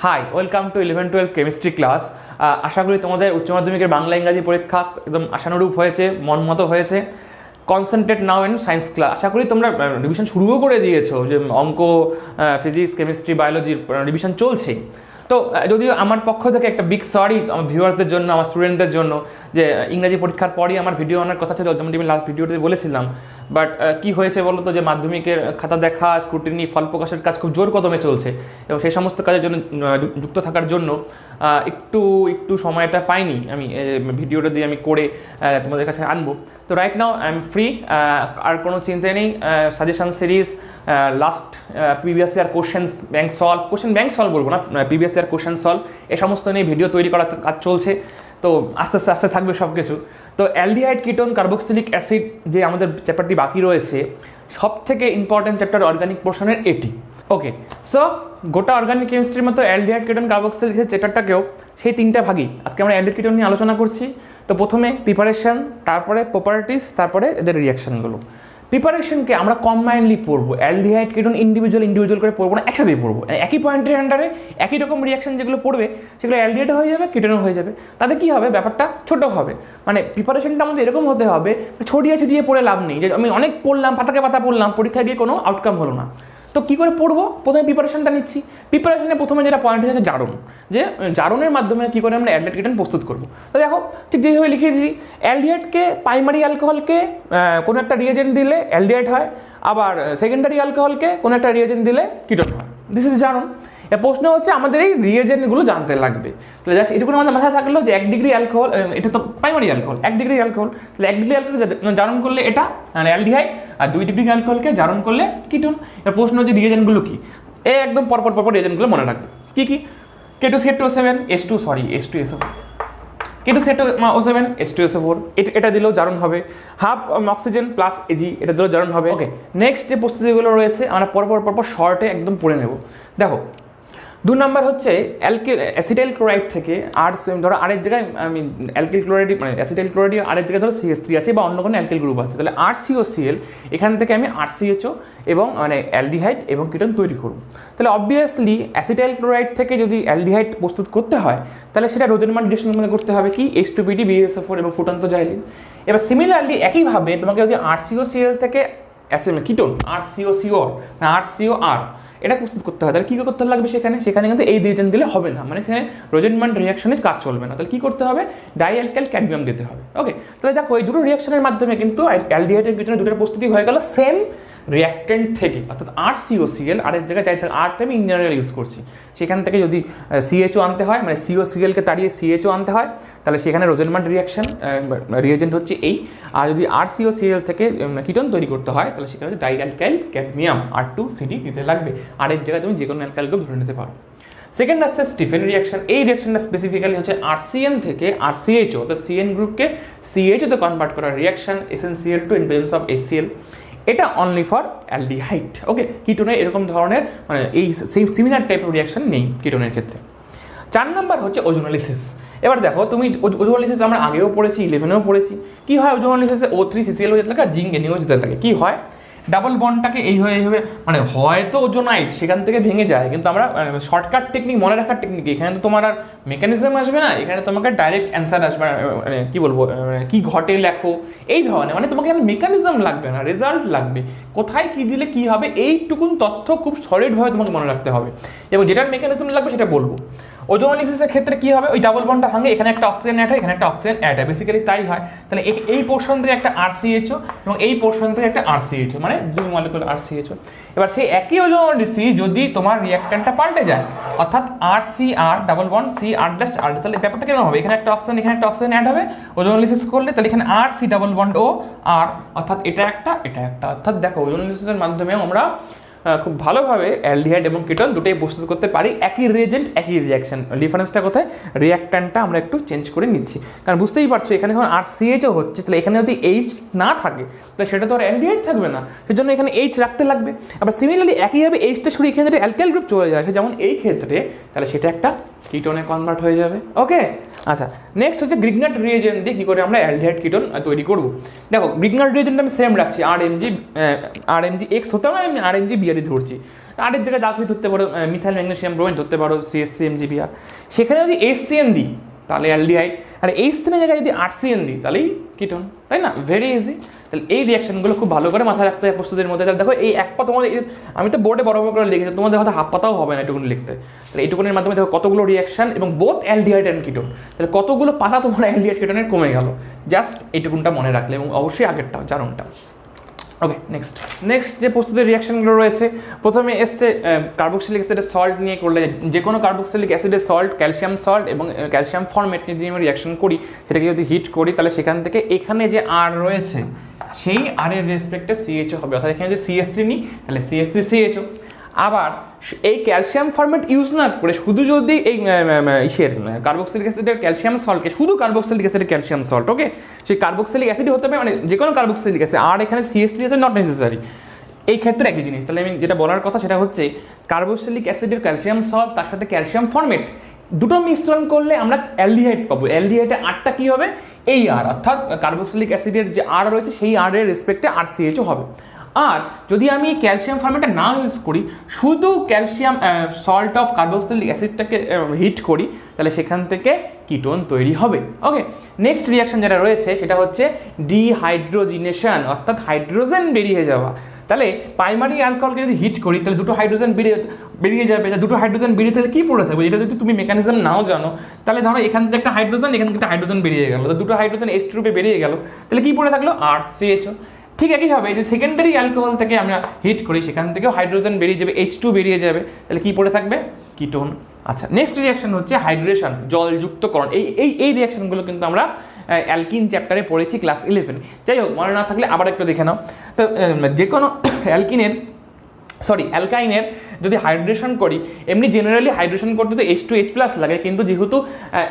High welcome to 11-12 chemistry class. আশা করি তোমাদের উচ্চ মাধ্যমিকের বাংলা ইংরাজি পরীক্ষা একদম আশানুরূপ হয়েছে, মন মতো হয়েছে। Concentrate now in science class. আশা করি তোমরা রিভিশন শুরুও করে দিয়েছো, যে অঙ্ক, ফিজিক্স, কেমিস্ট্রি, বায়োলজির রিভিশন চলছেই। তো যদিও আমার পক্ষ থেকে একটা বিগ সরি আমার ভিউয়ার্সদের জন্য, আমার স্টুডেন্টদের জন্য, যে ইংরাজি পরীক্ষার পরই আমার ভিডিও আনার কথা ছিল, যেমন আমি লাস্ট ভিডিওতে বলেছিলাম। বাট কি হয়েছে বলো তো, যে মাধ্যমিকের খাতা দেখা, স্ক্রুটিনি, ফল প্রকাশের কাজ খুব জোর কদমে চলছে, এবং সেই সমস্ত কাজের জন্য যুক্ত থাকার জন্য একটু সময়টা পাইনি আমি ভিডিওটা দিয়ে আমি করে তোমাদের কাছে আনবো। তো right now I am free, আর কোনো চিন্তা নেই। Suggestion series, last previous year question bank solve বলবো না, প্রিভিয়াস ইয়ার কোশ্চেন সলভ, এ সমস্ত নিয়ে ভিডিও তৈরি করার কাজ চলছে। তো আস্তে আস্তে থাকবে সব কিছু। তো অ্যালডিহাইড, কিটোন, কার্বক্সিলিক অ্যাসিড, যে আমাদের চ্যাপ্টারটি বাকি রয়েছে, সব থেকে ইম্পর্টেন্ট চ্যাপ্টার অর্গানিক পোর্শনের এটি। ওকে, সো গোটা অর্গানিক কেমিস্ট্রির মতো অ্যালডিহাইড, কিটোন, কার্বক্সিলিক চ্যাপ্টারটাকেও সেই তিনটা ভাগই আজকে আমরা অ্যালডিহাইড, কিটোন নিয়ে আলোচনা করছি। তো প্রথমে প্রিপারেশন, তারপরে প্রপার্টিস, তারপরে এদের রিয়াকশনগুলো। প্রিপারেশনকে আমরা কম্বাইনলি পড়বো, অ্যালডিহাইড, কিটোন ইন্ডিভিজুয়াল করে পড়বো না, একসাথেই পড়বো। একই পয়েন্টের আন্ডারে একই রকম রিয়াকশন যেগুলো পড়বে, সেগুলো অ্যালডিহাইড হয়ে যাবে, কিটোনও হয়ে যাবে। তাতে কী হবে, ব্যাপারটা ছোট হবে। মানে প্রিপারেশনটা আমাদের এরকম হতে হবে, ছড়িয়ে পড়ে লাভ নেই, যে আমি অনেক পড়লাম, পাতাকে পাতা পড়লাম, পরীক্ষায় গিয়ে কোনো আউটকাম হলো না। তো কী করে পড়বো, প্রথমে প্রিপারেশনটা নিচ্ছি। প্রিপারেশনে প্রথমে যেটা পয়েন্ট হচ্ছে জারণ, যে জারণের মাধ্যমে কী করে আমরা অ্যালডিহাইড, কিটোন প্রস্তুত করবো। তো দেখো, ঠিক যেভাবে লিখে দিয়েছি, অ্যালডিহাইডকে প্রাইমারি অ্যালকোহলকে কোনো একটা রিয়েজেন্ট দিলে অ্যালডিহাইড হয়, আবার সেকেন্ডারি অ্যালকোহলকে কোনো একটা রিয়েজেন্ট দিলে কিটোন হয়। দিস ইজ জারণ। এর প্রশ্ন হচ্ছে আমাদের এই রিয়েজেন্টগুলো জানতে লাগবে। তাহলে জাস্ট এটুকু আমাদের মাথায় থাকলো যে 1 ডিগ্রি অ্যালকোহল, এটা তো প্রাইমারি অ্যালকোহল, 1 ডিগ্রি অ্যালকোহল। তাহলে 1 ডিগ্রি অ্যালকোহল জারণ করলে এটা মানে অ্যালডিহাইড, আর 2 ডিগ্রি অ্যালকোহলকে জারণ করলে কিটোন। এর প্রশ্ন হচ্ছে রিয়েজেন্টগুলো কি, একদম পরপর রিয়েজেন্টগুলো মনে রাখবে। কি K2CH2O7, H2SO4, K2CH2O7, H2SO4, এটা দিলেও জারণ হবে। হাফ অক্সিজেন প্লাস Ag, এটা দিলেও জারণ হবে। ওকে, নেক্সট যে প্রস্তুতিগুলো রয়েছে আমরা পরপর শর্টে একদম পড়ে নেব। দেখো, 2 নম্বর হচ্ছে অ্যাসিটাইল ক্লোরাইড থেকে, আর ধরো আরেক জায়গায় আমি অ্যালকিল ক্লোরাইড, মানে অ্যাসিটাইল ক্লোরাইড আরেক জায়গায় ধরো CH3 আছে, বা অন্য কোনো অ্যালকিল গ্রুপ আছে, তাহলে RCOCl, এখান থেকে আমি RCHO এবং মানে অ্যালডিহাইড এবং কিটোন তৈরি করব। তাহলে অবভিয়াসলি অ্যাসিটাইল ক্লোরাইড থেকে যদি অ্যালডিহাইড প্রস্তুত করতে হয়, তাহলে সেটা রোজেনমান রিঅ্যাকশনের মধ্যে করতে হবে কি, H2PD, BSO4 এবং ফুটান্ত জাইলিন। এবার সিমিলারলি একইভাবে তোমাকে যদি RCOCl থেকে কিটোন RCOCO, RCOR, এটা প্রস্তুত করতে হয়, তাহলে কী করতে লাগবে, সেখানে কিন্তু এই রিয়েজেন্ট দিলে হবে না, মানে সেখানে রোজেনমান রিয়াকশনে কাজ চলবে না। তাহলে কী করতে হবে, ডাইঅ্যালকাইল ক্যাডমিয়াম দিতে হবে। ওকে, তাহলে দেখো এই দুটো রিয়াকশনের মাধ্যমে কিন্তু অ্যালডিহাইড এবং কিটোনের দুটোর প্রস্তুতি হয়ে গেল সেম রিয়াক্টেন্ট থেকে, অর্থাৎ RCOCl, আরেক জায়গায় যাই আরটা আমি ইঞ্জিনিয়ারিং ইউজ করছি, সেখান থেকে যদি CHO আনতে হয়, মানে COClকে তাড়িয়ে CHO আনতে হয়, তাহলে সেখানে রোজেনমান রিয়েজেন্ট হচ্ছে এই। আর যদি RCOCl থেকে কিটোন তৈরি করতে হয়, তাহলে সেখানে হচ্ছে ডাইঅ্যালকাইল ক্যাডমিয়াম R2CD দিতে লাগবে। আরেক জায়গায় তুমি যে কোনো অ্যালকাইল গ্রুপ ধরে নিতে পারো। সেকেন্ড আসছে স্টিফেন রিয়াকশন। এই রিয়াকশনটা স্পেসিফিক্যালি হচ্ছে RCN থেকে RCHO, তো CN গ্রুপকে CHO তে কনভার্ট করার reaction, SnCl2 in presence of HCl। এটা অনলি ফর অ্যালডিহাইড। ওকে, কিটোনের এরকম ধরনের মানে এই সিমিলার টাইপের রিয়াকশন নেই কিটোনের ক্ষেত্রে। 4 নম্বর হচ্ছে ওজোনোলিসিস। এবার দেখো, তুমি ওজোনোলিসিস আমরা আগেও পড়েছি, 11এও পড়েছি। কি হয় ওজোনোলিসিসে, O3CCl যেতে লাগে, জিঙ্ক NaO যেতে লাগে। কি হয়, ডাবল বন্ডটাকে এইভাবে মানে হয়তো ওজোনাইট সেখান থেকে ভেঙে যায়, কিন্তু আমরা শর্টকাট টেকনিক, মনে রাখার টেকনিক, এখানে তো তোমার আর মেকানিজম আসবে না, এখানে তোমাকে ডাইরেক্ট অ্যান্সার আসবে, মানে কী বলবো, কী ঘটে লেখো, এই ধরনের, মানে তোমাকে মেকানিজম লাগবে না, রেজাল্ট লাগবে, কোথায় কী দিলে কী হবে, এইটুকুন তথ্য খুব সলিডভাবে তোমাকে মনে রাখতে হবে, এবং যেটার মেকানিজম লাগবে সেটা বলবো। ওজোনোলিসিসের ক্ষেত্রে কী হবে, ওই ডাবল বন্ডটা ভাঙে, এখানে একটা অক্সিজেন অ্যাড হয়, এখানে একটা অক্সিজেন অ্যাড হয়, বেসিক্যালি তাই হয়। তাহলে এই পোর্শন থেকে একটা RCHO এবং এই পোর্শন থেকে একটা RCHO, মানে 2 মলিকুল RCHO। এবার সেই একই ওজোনোলিসিস যদি তোমার রিঅ্যাক্ট্যান্টটা পাল্টে যায়, অর্থাৎ RCR ডাবল বন্ড CR+R, তাহলে ব্যাপারটা কেন হবে, এখানে একটা অক্সিজেন, এখানে একটা অক্সিজেন অ্যাড হবে ওজোনোলিসিস করলে, তাহলে এখানে RC double bond O R, অর্থাৎ এটা একটা, অর্থাৎ দেখো ওজোনোলিসিসের মাধ্যমেও আমরা খুব ভালোভাবে অ্যালডিহাইড এবং কিটোন দুটোই প্রস্তুত করতে পারি, একই রিয়েজেন্ট একই রিয়াকশন। ডিফারেন্সটা কোথায়, রিয়াক্ট্যান্টটা আমরা একটু চেঞ্জ করে নিচ্ছি, কারণ বুঝতেই পারছো এখানে যখন RCHO হচ্ছে, তাহলে এখানে যদি H না থাকে, তাহলে সেটা তো আর অ্যালডিহাইড থাকবে না, সেজন্য এখানে H রাখতে লাগবে। আবার সিমিলারলি একইভাবে Hটা সরিয়ে এখানে যদি অ্যালকাইল গ্রুপ চলে যায়, যেমন এই ক্ষেত্রে, তাহলে সেটা একটা কিটোনে কনভার্ট হয়ে যাবে। ওকে, আচ্ছা, নেক্সট হচ্ছে গ্রিগনাট রিয়েজেন্ট দিয়ে কী করে আমরা অ্যালডিহাইড কিটোন তৈরি করবো। দেখো, গ্রিগনাট রিয়েজেন্ট আমি সেম রাখছি, RMgX হতে হবে, আমি RMgBr ধরছি। আরের জায়গায় যা কিছু ধরতে পারো, মিথাইল ম্যাগনেসিয়াম ব্রোমাইড ধরতে পারো, CH3MgBr। সেখানে যদি HCN দিই তাহলে অ্যালডিহাইড, আর এই স্থানের জায়গায় যদি RCN দিই তাহলেই কিটোন, তাই না? Very easy. তাহলে এই রিয়াকশনগুলো খুব ভালো করে মাথায় রাখতে হয় প্রস্তুতির মধ্যে। তাহলে দেখো এই এক পা তোমাদের, আমি তো বোর্ডে বড় বড় করে লিখেছি, তোমাদের হয়তো হাফ পাতাও হবে না এটুকুনি লিখতে। তাহলে এইটুকুনের মাধ্যমে দেখো কতগুলো রিয়াকশন এবং বোথ অ্যালডিহাইড অ্যান্ড কিটোন, তাহলে কতগুলো পাতা তোমার অ্যালডিহাইড কিটোনের কমে গেল, জাস্ট এইটুকুনটা মনে রাখলে, এবং অবশ্যই আগেরটা জারণটা। ওকে, নেক্সট যে প্রস্তুতির রিয়াকশনগুলো রয়েছে, প্রথমে এসছে কার্বক্সিলিক অ্যাসিডের সল্ট নিয়ে করলে, যে কোনো কার্বক্সিলিক অ্যাসিডের সল্ট, ক্যালসিয়াম সল্ট এবং ক্যালসিয়াম ফরমেট নিয়ে যদি আমি রিয়াকশন করি, সেটাকে যদি হিট করি, তাহলে সেখান থেকে এখানে যে আর রয়েছে সেই আর এর রেসপেক্টে CHO হবে, অর্থাৎ এখানে যদি CH3 নিই তাহলে CH3CHO। আবার এই ক্যালসিয়াম ফরমেট ইউজ না করে শুধু যদি এই কার্বক্সিলিক অ্যাসিডের ক্যালসিয়াম সল্টকে, শুধু কার্বক্সিলিক অ্যাসিডের ক্যালসিয়াম সল্ট, ওকে, সেই কার্বক্সিলিক অ্যাসিড হতে পারে, মানে যে কোনো কার্বক্সিলিক অ্যাসিড, আর এখানে CH3 হতে নট নেসেসারি, এই ক্ষেত্রে একই জিনিস। তাহলে আমি যেটা বলার কথা সেটা হচ্ছে কার্বক্সিলিক অ্যাসিডের ক্যালসিয়াম সল্ট তার সাথে ক্যালসিয়াম ফরমেট দুটো মিশ্রণ করলে আমরা অ্যালডিহাইড পাবো। অ্যালডিহাইডে আরটা কী হবে? এই আর, অর্থাৎ কার্বক্সিলিক অ্যাসিডের যে আর রয়েছে সেই আর এর রেসপেক্টে RCHO হবে। আর যদি আমি ক্যালসিয়াম ফরমেটটা না ইউজ করি, শুধু ক্যালসিয়াম সল্ট অফ কার্বক্সিলিক অ্যাসিডটাকে হিট করি, তাহলে সেখান থেকে কিটোন তৈরি হবে। ওকে, নেক্সট রিয়াকশন যেটা রয়েছে সেটা হচ্ছে ডিহাইড্রোজিনেশন, অর্থাৎ হাইড্রোজেন বেরিয়ে যাওয়া। তাহলে প্রাইমারি অ্যালকোহলকে যদি হিট করি তাহলে দুটো হাইড্রোজেন বেরিয়ে যাবে। দুটো হাইড্রোজেন বেরিয়ে তাহলে কী পড়ে থাকবে? এটা যদি তুমি মেকানিজম নাও জানো, তাহলে ধরো এখান থেকে একটা হাইড্রোজেন, এখান থেকে একটা হাইড্রোজেন বেরিয়ে গেল, তো দুটো হাইড্রোজেন H2 রূপে বেরিয়ে গেল, তাহলে কী পড়ে থাকলো? RCHO। ঠিক একইভাবে যে সেকেন্ডারি অ্যালকোহল থেকে আমরা হিট করি, সেখান থেকেও হাইড্রোজেন বেরিয়ে যাবে, H2 বেরিয়ে যাবে, তাহলে কী পড়ে থাকবে? কিটোন। আচ্ছা, নেক্সট রিয়াকশন হচ্ছে হাইড্রেশন, জলযুক্তকরণ। এই রিয়াকশনগুলো কিন্তু আমরা অ্যালকিন চ্যাপ্টারে পড়েছি ক্লাস 11। যাই হোক, মনে না থাকলে আবার একটু দেখে নাও। তো যে কোনো অ্যালকাইনের যদি হাইড্রেশন করি, এমনি জেনারেলি হাইড্রেশন করতে তো H2H+ লাগে, কিন্তু যেহেতু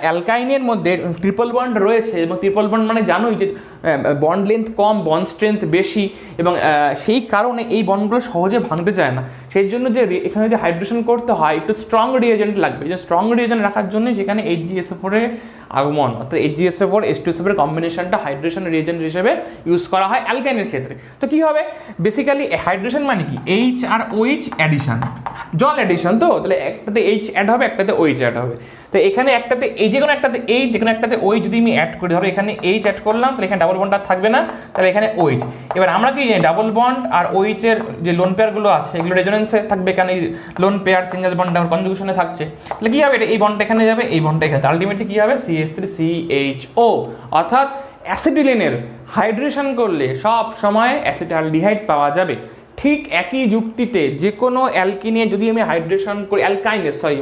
অ্যালকাইনের মধ্যে ট্রিপল বন্ড রয়েছে, এবং ট্রিপল বন্ড মানে জানোই যে বন্ড লেন্থ কম, বন্ড স্ট্রেংথ বেশি, এবং সেই কারণে এই বন্ডগুলো সহজে ভাঙতে চায় না। সেই জন্য যে এখানে যে হাইড্রেশন করতে হয়, একটু স্ট্রং রিয়েজেন্ট লাগবে। যে স্ট্রং রিয়েজেন্ট রাখার জন্য সেখানে HgSO4 এর আগমন, অর্থাৎ HgSO4 H2SO4 এর কম্বিনেশনটা হাইড্রেশন রিয়েজেন্ট হিসেবে ইউজ করা হয় অ্যালকাইনের ক্ষেত্রে। তো কী হবে? বেসিক্যালি হাইড্রেশন মানে কি? H আর OH অ্যাডিশন, জল অ্যাডিশন। তো তাহলে একটাতে H অ্যাড হবে, একটাতে OH অ্যাড হবে। তো এখানে একটাতে যে কোনো একটাতে H, যে কোনো একটাতে OH যদি আমি অ্যাড করি, ধরো এখানে H অ্যাড করলাম, তাহলে এখানে ডাবল বন্ড আর থাকবে না, তাহলে এখানে OH। এবার আমরা কি জানি ডাবল বন্ড আর OH এর যে লোন পেয়ারগুলো আছে এগুলো রেজোনেন্সে থাকবে, এখানে লোন পেয়ার সিঙ্গেল বন্ড আমার কনজুগেশনে থাকছে, তাহলে কী হবে? এই বন্ডটা এখানে যাবে, এই বন্ডটা এখানে, আলটিমেটলি কী হবে? CH3CHO। অর্থাৎ অ্যাসিটিলিনের হাইড্রেশন করলে সব সময় অ্যাসিটালডিহাইড পাওয়া যাবে। ঠিক একই যুক্তিতে যে কোনো অ্যালকিনে যদি আমি হাইড্রেশন করি,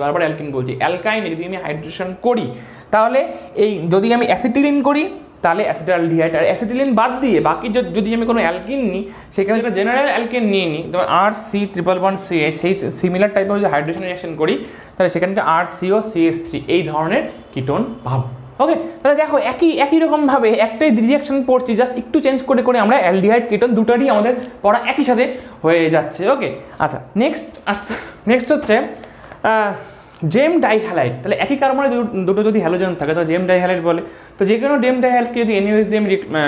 বারবার অ্যালকিন বলছি, অ্যালকাইনে যদি আমি হাইড্রেশন করি, তাহলে এই যদি আমি অ্যাসিটিলিন করি তাহলে অ্যাসিটালডিহাইড, আর অ্যাসিটিলিন বাদ দিয়ে বাকি যদি আমি কোনো অ্যালকিন নিই, সেখানে যেটা জেনারেল অ্যালকিন নিয়ে নিই, যেমন RC�11CH, সেই সিমিলার টাইপের যদি হাইড্রেশন রিয়াকশন করি, তাহলে সেখানকে RCOCH3 এই ধরনের কিটোন পাবো। ওকে, তাহলে দেখো একই রকমভাবে একটাই রিয়াকশন পড়ছি, জাস্ট একটু চেঞ্জ করে আমরা অ্যালডিহাইড কিটোন দুটোরই আমাদের পড়া একই সাথে হয়ে যাচ্ছে। ওকে, আচ্ছা, নেক্সট হচ্ছে জেম ডাইহ্যালাইড। তাহলে একই কার্বনে দুটো যদি হ্যালোজেন থাকে তো জেম ডাইহ্যালাইড বলে। তো যে কোনো জেম ডাইহ্যালাইডকে যদি NaOH দিয়ে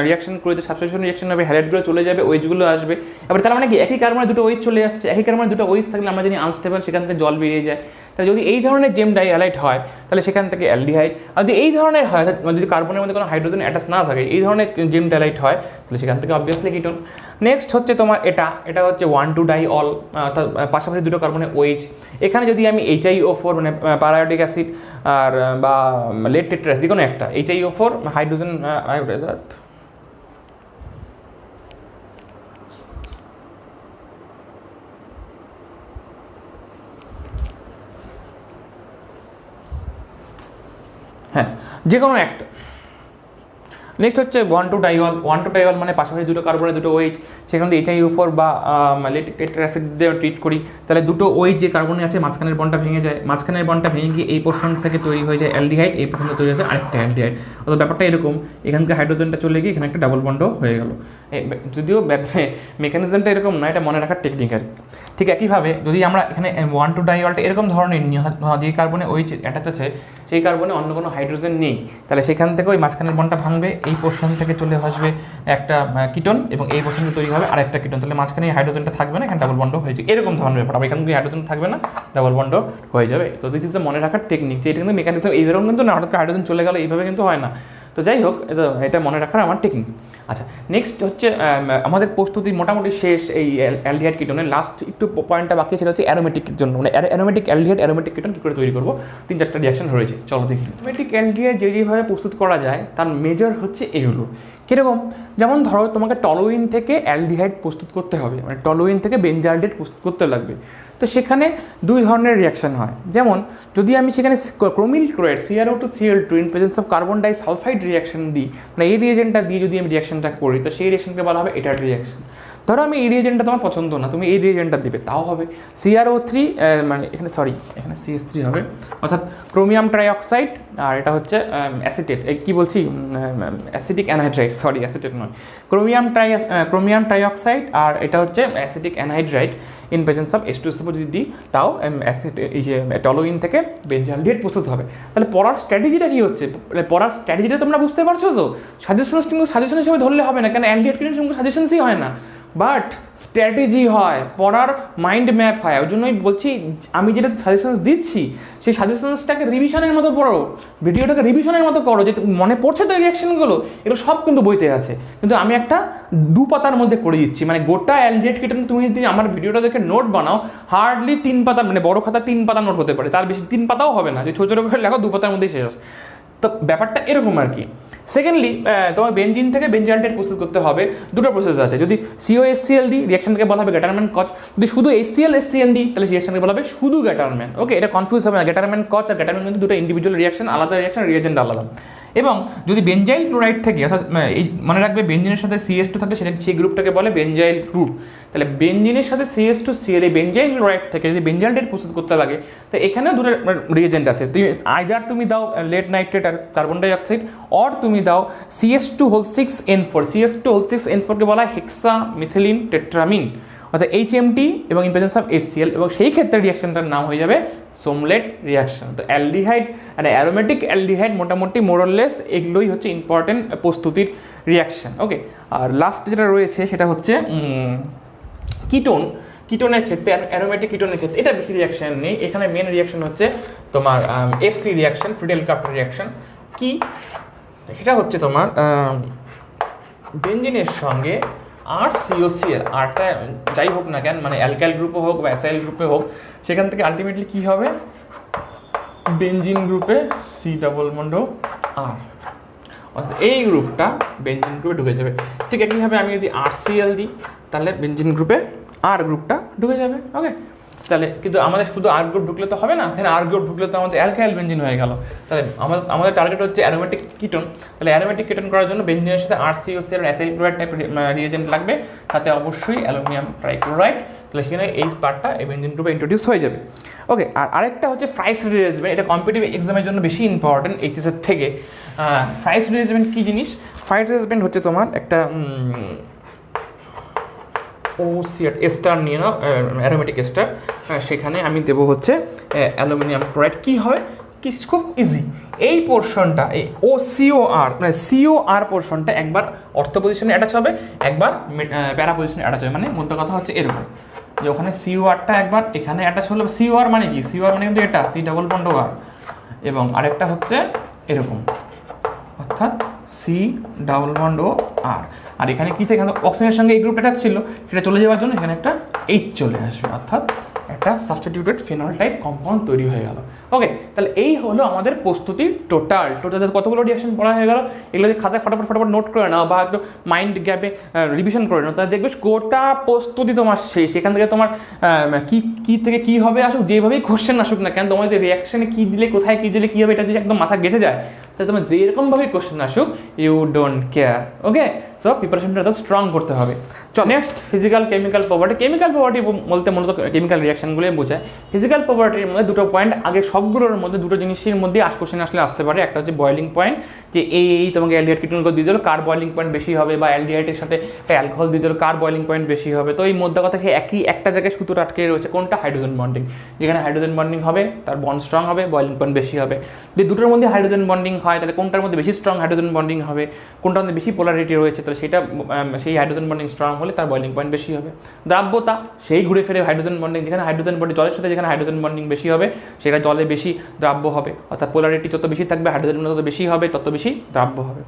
রিয়াকশন করে, তো সাবস্টিটিউশন রিয়াকশন হবে, হ্যালাইডগুলো চলে যাবে, OH-গুলো আসবে। এবার তার মানে কি? একই কার্বনে দুটো OH চলে আসছে, একই কার্বনে দুটো OH থাকলে আমরা জানি আনস্টেবল, সেখান থেকে জল বেরিয়ে যায়। তাহলে যদি এই ধরনের জেম ডাইহ্যালাইড হয় তাহলে সেখান থেকে অ্যালডিহাইড, আর যদি এই ধরনের হয়, যদি কার্বনের মধ্যে কোনো হাইড্রোজেন অ্যাটাচ না থাকে, এই ধরনের জেম ডাইহ্যালাইড হয়, তাহলে সেখান থেকে অবভিয়াসলি কিটোন। নেক্সট হচ্ছে তোমার এটা হচ্ছে 1,2-ডাইঅল, অর্থাৎ পাশাপাশি দুটো কার্বনে OH। এখানে যদি আমি HiO4 মানে প্যারায়োডিক অ্যাসিড আর বা লেড টেট্রাস যে কোনো একটা HiO4 হাইড্রোজেন হ্যাঁ, যে কোনো একটা। নেক্সট হচ্ছে 1,2-ডাইঅল মানে পাশাপাশি দুটো কার্বনে দুটো OH, সেখানে যদি HiO4 বা লেকটিক অ্যাসিড দিয়ে ট্রিট করি, তাহলে দুটো OH যে কার্বনে আছে মাঝখানের বন্ডটা ভেঙে যায়, মাঝখানের বন্ডটা ভেঙে গিয়ে এই পোর্শন থেকে তৈরি হয়ে যায় অ্যালডিহাইড, এই পোর্শন তৈরি হয়ে যায় আরেকটা অ্যালডিহাইড। অর্থাৎ ব্যাপারটা এরকম, এখানকার হাইড্রোজেনটা চলে গিয়ে এখানে একটা ডাবল বন্ডও হয়ে গেল। যদিও মেকানিজমটা এরকম না, এটা মনে রাখার টেকনিক আর কি। ঠিক একইভাবে যদি আমরা এখানে 1,2 ডাইঅল্ট এরকম ধরনের নিই, যে কার্বনে ওই অ্যাটাচ আছে সেই কার্বনে অন্য কোনো হাইড্রোজেন নেই, তাহলে সেখান থেকে ওই মাঝখানের বন্ডটা ভাঙবে, এই পোর্শন থেকে চলে আসবে একটা কিটোন এবং এই পোর্শন তৈরি হবে আরেকটা কিটোন, তাহলে মাঝখানে এই হাইড্রোজেনটা থাকবে না, এখানে ডাবল বন্ড হয়ে যাবে, এরকম ধরনের ব্যাপার। আবার এখানে যদি হাইড্রোজেন থাকবে না, ডাবল বন্ড হয়ে যাবে। তো দিস ইজ মনে রাখার টেকনিক, যে এটা কিন্তু মেকানিজম এইরকম কিন্তু না, হঠাৎ হাইড্রোজেন চলে গেল এইভাবে কিন্তু হয় না। তো যাই হোক, এটা মনে রাখার আমার টেকনিক। আচ্ছা, নেক্সট হচ্ছে আমাদের প্রস্তুতি মোটামুটি শেষ এই অ্যালডিহাইড কিটোনের। লাস্ট একটু পয়েন্টটা বাকি ছিল হচ্ছে অ্যারোমেটিকের জন্য, মানে অ্যারোমেটিক অ্যালডিহাইড অ্যারোমেটিক কিটোন কী করে তৈরি করবো, 3-4টা রিয়াকশন রয়েছে, চলো দেখি। অ্যারোমেটিক অ্যালডিহাইড যেভাবে প্রস্তুত করা যায় তার মেজর হচ্ছে এগুলো। কীরকম, যেমন ধরো তোমাকে টলুইন থেকে অ্যালডিহাইড প্রস্তুত করতে হবে, মানে টলুইন থেকে বেনজালডেট প্রস্তুত করতে লাগবে। তো সেখানে দুই ধরনের রিয়াকশন হয়, যেমন যদি আমি সেখানে chromyl chloride CrO2Cl2 in presence of carbon disulphide reaction দিই, মানে এই রিয়েজেন্টটা দিয়ে যদি আমি রিয়াকশনটা করি, তো সেই রিয়াকশনকে বলা হবে এটার রিয়াকশন। ধরো আমি এই রিয়েজেন্টটা তোমার পছন্দ না, তুমি এই রিয়েজেন্টটা দিবে, তাও হবে CrO3, মানে এখানে এখানে CH3 হবে, অর্থাৎ ক্রোমিয়াম ট্রাইঅক্সাইড, আর এটা হচ্ছে অ্যাসিটেট, কি বলছি, অ্যাসিটিক অ্যানহাইড্রাইড, অ্যাসিটেট নয়, ক্রোমিয়াম ট্রাইঅক্সাইড, আর এটা হচ্ছে acetic anhydride in presence of H2SO4 যদি দিই, তাও অ্যাসিড এই যে টলুইন থেকে বেনজালডেট প্রস্তুত হবে। তাহলে পড়ার স্ট্র্যাটেজিটা কী হচ্ছে, পড়ার স্ট্র্যাটেজিটা তোমরা বুঝতে পারছো তো? সাজেশনস কিন্তু সাজেশন হিসেবে ধরলে হবে না, কেন অ্যালডিহাইড কিটোন সঙ্গে সাজেশনসই হয় না, বাট স্ট্র্যাটেজি হয়, পড়ার মাইন্ড ম্যাপ হয়। ওই জন্যই বলছি, আমি যেটা সাজেশনস দিচ্ছি সেই সাজেশনসটাকে রিভিশনের মতো পড়ো, ভিডিওটাকে রিভিশনের মতো করো, যে মনে পড়ছে তো রিয়াকশনগুলো, এগুলো সব কিন্তু বইতে আছে, কিন্তু আমি একটা 2 পাতার মধ্যে করে দিচ্ছি। মানে গোটা অ্যালডিহাইড কিটোন তুমি যদি আমার ভিডিওটা দেখে নোট বানাও, হার্ডলি 3 পাতা, মানে বড় খাতা 3 পাতা নোট হতে পারে, তার বেশি 3 পাতাও হবে না, যে ছোটো ছোটো করে লেখো 2 পাতার মধ্যেই শেষ। তো ব্যাপারটা এরকম আর কি। সেকেন্ডলি, তোমার বেনজিন থেকে বেনজালডেট প্রস্তুত করতে হবে, দুটো প্রসেস আছে। যদি COHCl দিই, রিয়াকশনকে বলা হবে গ্যাটারম্যান কচ। যদি শুধু HCl দিই, তাহলে রিয়াকশনকে বলা হবে শুধু গ্যাটারম্যান। ওকে, এটা কনফিউজ হবে না, গ্যাটারম্যান কচ আর গ্যাটারম্যান কিন্তু দুটো ইন্ডিভিজুয়াল রিয়াকশন, আলাদা রিয়াকশন, রিয়েজেন্ট আলাদা। এবং যদি বেনজাইল ক্লোরাইড থেকে, অর্থাৎ এই মনে রাখবে বেনজিনের সাথে CH2 থাকলে সেটা সেই গ্রুপটাকে বলে বেনজাইল গ্রুপ। তাহলে বেনজিনের সাথে CH2Cl এই বেনজাইল ক্লোরাইড থেকে যদি বেনজালডেট প্রস্তুত করতে লাগে, তো এখানেও দুটো রিয়েজেন্ট আছে। আইদার তুমি দাও লেড নাইট্রেট আর কার্বন ডাইঅক্সাইড, অর তুমি দাও CH2CN4। CH2CN4 কে বলা হয় হেক্সা মিথিলিন টেট্রামিন, অর্থাৎ HMT এবং ইন প্রেজেন্স অফ HCl, এবং সেই ক্ষেত্রে রিয়াকশনটার নাম হয়ে যাবে সোমলেট রিয়াকশন। তো অ্যালডিহাইড আর অ্যারোমেটিক অ্যালডিহাইড মোটামুটি মোরলেস এগুলোই হচ্ছে ইম্পর্টেন্ট প্রস্তুতির রিয়াকশন। ওকে, আর লাস্ট যেটা রয়েছে সেটা হচ্ছে কিটোনের ক্ষেত্রে, অ্যারোমেটিক কিটোনের ক্ষেত্রে এটা বেশি রিয়াকশন নেই। এখানে মেন রিয়াকশন হচ্ছে তোমার FC reaction, Friedel copter reaction. কি সেটা হচ্ছে তোমার বেনজিনের সঙ্গে RCOCl, আরটা যাই হোক না কেন, মানে অ্যালকাইল গ্রুপে হোক বা অ্যাসাইল গ্রুপে হোক, সেখান থেকে আলটিমেটলি কী হবে, বেনজিন গ্রুপে C ডাবল বন্ড R, অর্থাৎ এই গ্রুপটা বেনজিন গ্রুপে ঢুকে যাবে। ঠিক একইভাবে আমি যদি RCl দিই, তাহলে বেনজিন গ্রুপে R গ্রুপটা ঢুকে যাবে। ওকে, তাহলে কিন্তু আমাদের শুধু R গ্রুপ ঢুকলে তো হবে না, এখানে R গ্রুপ ঢুকলে তো আমাদের অ্যালকাইল বেনজিন হয়ে গেল। তাহলে আমাদের টার্গেট হচ্ছে অ্যারোমেটিক কিটোন। তাহলে অ্যারোমেটিক কিটোন করার জন্য বেনজিনের সাথে RCOCl আর অ্যাসাইল ক্লোরাইড টাইপের রিয়েজেন্ট লাগবে, সাথে অবশ্যই অ্যালুমিনিয়াম ট্রাইক্লোরাইড। তাহলে সেখানে এই পার্টটা এই বেনজিন গ্রুপে ইন্ট্রোডিউস হয়ে যাবে। ওকে, আর আরেকটা হচ্ছে ফ্রাইস রিঅ্যারেঞ্জমেন্ট, এটা কম্পিটিটিভ এক্সামের জন্য বেশি ইম্পর্টেন্ট HS এর থেকে। ফ্রাইস রিঅ্যারেঞ্জমেন্ট কী জিনিস? ফ্রাইস রিঅ্যারেঞ্জমেন্ট হচ্ছে তোমার একটা এস্টার নিয়ে নাও, অ্যারোমেটিক এস্টার, সেখানে আমি দেবো হচ্ছে অ্যালুমিনিয়াম ক্লোরাইড। কী হয়, কি খুব ইজি, এই পোর্শনটা এই OCOR মানে COR পোর্শনটা একবার অর্থ পজিশনে অ্যাটাচ হবে, একবার প্যারা পজিশনে অ্যাটাচ হবে। মানে মধ্য কথা হচ্ছে এরকম, যে ওখানে CORটা একবার এখানে অ্যাটাচ হলো। COR মানে কি? COR মানে কিন্তু এটা C ডাবল বন্ড R, এবং আরেকটা হচ্ছে এরকম, অর্থাৎ C ডাবল বন্ড R। আর এখানে কি থাকে, অক্সিজেনের সঙ্গে এই গ্রুপটা অ্যাটাচ ছিল, সেটা চলে যাওয়ার জন্য এখানে একটা H চলে আসবে, অর্থাৎ একটা সাবস্টিটিউটেড ফেনল টাইপ কম্পাউন্ড তৈরি হয়ে গেল। ওকে, তাহলে এই হলো আমাদের প্রস্তুতি টোটাল কতগুলো রিঅ্যাকশন পড়া হয়ে গেল। এগুলো যদি খাতায় ফটাফট নোট করে নাও বা একটু মাইন্ড গ্যাপে রিভিশন করে নাও, তাহলে দেখবে গোটা প্রস্তুতি তোমার শেষ। এখান থেকে তোমার কী থেকে কী হবে আসুক, যেভাবেই কোশ্চেন আসুক না কেন, তোমার যে রিঅ্যাকশনে কী দিলে কোথায় কী দিলে কী হবে, এটা যদি একদম মাথা গেঁথে যায়, তাই তোমার যেরকমভাবে কোশ্চেন আসুক you don't care. Okay, so প্রিপারেশনটা তো স্ট্রং করতে হবে। চল next physical chemical property. Chemical property বলতে মূলত কেমিক্যাল রিয়াকশনগুলোই বোঝায়। ফিজিক্যাল প্রপার্টির মধ্যে দুটো পয়েন্ট, আগে সবগুলোর মধ্যে দুটো জিনিসের মধ্যে কোশ্চেন আসলে আসতে পারে। একটা হচ্ছে বয়েলিং পয়েন্ট, যে এই তোমাকে অ্যালডিহাইড কিটোনগুলো দিয়ে দিল, কার বয়েলিং পয়েন্ট বেশি হবে, বা অ্যালডিহাইডের সাথে অ্যালকোহল দিয়ে দিল, কার বয়েলিং পয়েন্ট বেশি হবে। তো এই মধ্যে কথা একই একটা জায়গায় সুতোটা আটকে রয়েছে, কোনটা? Hydrogen bonding. যেখানে হাইড্রোজেন বন্ডিং হবে তার বন্ড স্ট্রং হবে, বয়েলিং পয়েন্ট বেশি হবে। যদি দুটোর মধ্যে হাইড্রোজেন বন্ডিং হয় তাহলে কোনটার মধ্যে বেশি স্ট্রং হাইড্রোজেন বন্ডিং হবে, কোনটার মধ্যে বেশি পোলারিটি রয়েছে, তাহলে সেটা সেই হাইড্রোজেন বন্ডিং স্ট্রং হলে তার বয়েলিং পয়েন্ট বেশি হবে। দ্রাব্যতা সেই ঘুরে ফিরে হাইড্রোজেন বন্ডিং, যেখানে হাইড্রোজেন বন্ডিং জলের সাথে যেখানে হাইড্রোজেন বন্ডিং বেশি হবে সেটা জলে বেশি দ্রাব্য হবে, অর্থাৎ পোলারিটি যত বেশি থাকবে হাইড্রোজেন যত বেশি হবে তত বেশি দ্রাব্য হবে।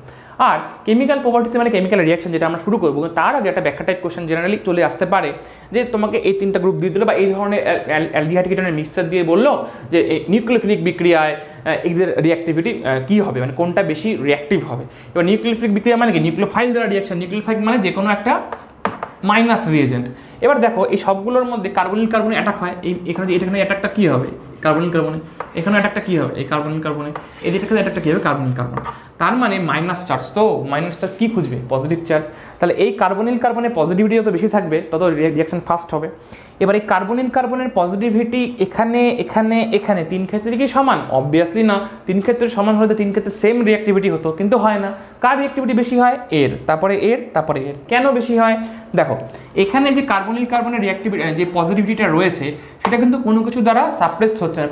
আর কেমিক্যাল প্রপার্টিস মানে কেমিক্যাল রিয়াকশন, যেটা আমরা শুরু করবো, তার আগে একটা ব্যাখ্যা টাইপ কোশ্চেন জেনারেলি চলে আসতে পারে, যে তোমাকে এই তিনটা গ্রুপ দিয়ে দিল বা এই ধরনের অ্যালডিহাইড কিটোনের মিক্সচার দিয়ে বললো যে নিউক্লিওফিলিক বিক্রিয়ায় এদের রিঅ্যাক্টিভিটি কী হবে, মানে কোনটা বেশি রিঅ্যাক্টিভ হবে। এবার নিউক্লিওফিলিক বিক্রিয়া মানে কি? নিউক্লিওফাইল দ্বারা রিয়াকশন। নিউক্লিওফাইল মানে যে কোনো একটা মাইনাস রিয়েজেন্ট। এবার দেখো এই সবগুলোর মধ্যে কার্বনিল কার্বনে অ্যাটাক হয়, এখানে অ্যাটাকটা কী হবে? কার্বনিল কার্বনে। এখানে অ্যাটাকটা কী হবে? এই কার্বনিল কার্বনে। এই যেটাকে অ্যাটাকটা কী হবে? Carbonyl carbon. তার মানে মাইনাস চার্জ, তো মাইনাস চার্জ কী খুঁজবে? Positive charge. তাহলে এই কার্বনিল কার্বনের পজিটিভিটি যত বেশি থাকবে তত রিয়াকশন ফাস্ট হবে। এবার এই কার্বনিল কার্বনের পজিটিভিটি এখানে এখানে এখানে তিন ক্ষেত্রে কি সমান? অবভিয়াসলি না। তিন ক্ষেত্রে সমান হলে তিন ক্ষেত্রে সেম রিয়াক্টিভিটি হতো, কিন্তু হয় না। কার রিয়াক্টিভিটি বেশি হয়? এর, তারপরে এর, তারপরে এর। কেন বেশি হয়? দেখো এখানে যে কার্বনিল কার্বনের রিয়াক্টিভিটি যে পজিটিভিটিটা রয়েছে সেটা কিন্তু কোনো কিছু দ্বারা সাপ্রেসড হচ্ছে না,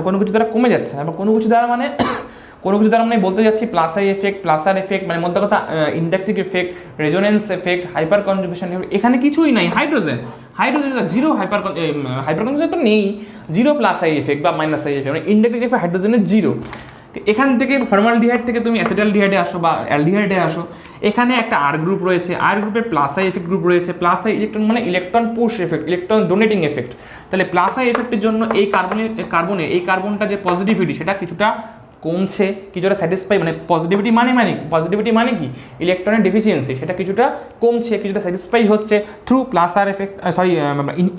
কোনো কিছু দ্বারা কমে যাচ্ছে না, বা কোনো কিছু দ্বারা মানে বলতে যাচ্ছি plus I effect, plus R effect, মানে মধ্যে কথা inductive effect, resonance effect, hyperconjugation, এখানে কিছুই নাই। হাইড্রোজেন জিরো, হাইপার কনজুগেশন তো নেই, জিরো প্লাস আই এফেক্ট বা মাইনাস আই এফেক্ট, মানে ইন্ডাকটিভ এফেক্ট হাইড্রোজেনের জিরো। এখান থেকে ফর্মালডিহাইড থেকে তুমি অ্যাসিটালডিহাইডে আসো বা অ্যালডিহাইডে আসো, এখানে একটা আর গ্রুপ রয়েছে, আর গ্রুপের প্লাস আই এফেক্ট গ্রুপ রয়েছে। প্লাস আই ইলেকট্রন মানে electron push effect, electron donating effect. তাহলে প্লাস আই এফেক্টের জন্য এই এই কার্বনটা যে পজিটিভিটি সেটা কিছুটা কমছে, কিছুটা স্যাটিসফাই, মানে পজিটিভিটি মানে কি? ইলেকট্রনের ডেফিসিয়েন্সি, সেটা কিছুটা কমছে, কিছুটা স্যাটিসফাই হচ্ছে through plus R effect,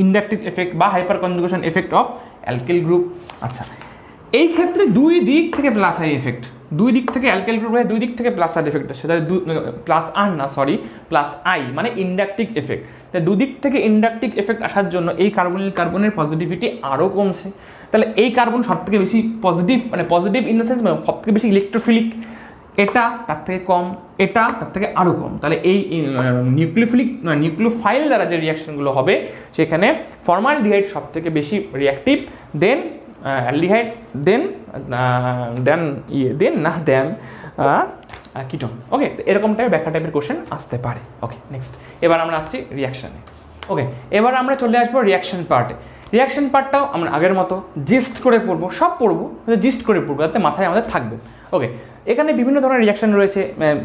inductive effect বা hyper conjugation effect of alkyl group. আচ্ছা, এই ক্ষেত্রে দুই দিক থেকে প্লাস আই এফেক্ট, দুই দিক থেকে অ্যালকাইল গ্রুপ হয়, দুই দিক থেকে প্লাস আর এফেক্ট, সেটা প্লাস আই মানে ইন্ডাকটিভ এফেক্ট। দুদিক থেকে ইন্ডাকটিভ এফেক্ট আসার জন্য এই কার্বনের পজিটিভিটি আরও কমছে। তাহলে এই কার্বন সব থেকে বেশি পজিটিভ, মানে পজিটিভ ইন দ্য সেন্স মানে সব থেকে বেশি ইলেকট্রোফিলিক, এটা তার থেকে কম, এটা তার থেকে আরও কম। তাহলে এই নিউক্লিওফাইল দ্বারা যে রিয়াকশনগুলো হবে সেখানে ফর্মালডিহাইড সব থেকে বেশি রিয়াক্টিভ, দেন অ্যালডিহাইড, দেন কিটোন। ওকে, এরকম টাইপের ব্যাখ্যা টাইপের কোশ্চেন আসতে পারে। ওকে, নেক্সট এবার আমরা আসছি রিয়াকশানে। ওকে, এবার আমরা চলে আসবো রিয়াকশন পার্টে। রিয়াকশন পার্টটাও আমরা আগের মতো জিস্ট করে পড়বো, সব পড়বো জিস্ট করে পড়বো, যাতে মাথায় আমাদের থাকবে। ওকে, এখানে বিভিন্ন ধরনের রিয়াকশন রয়েছে,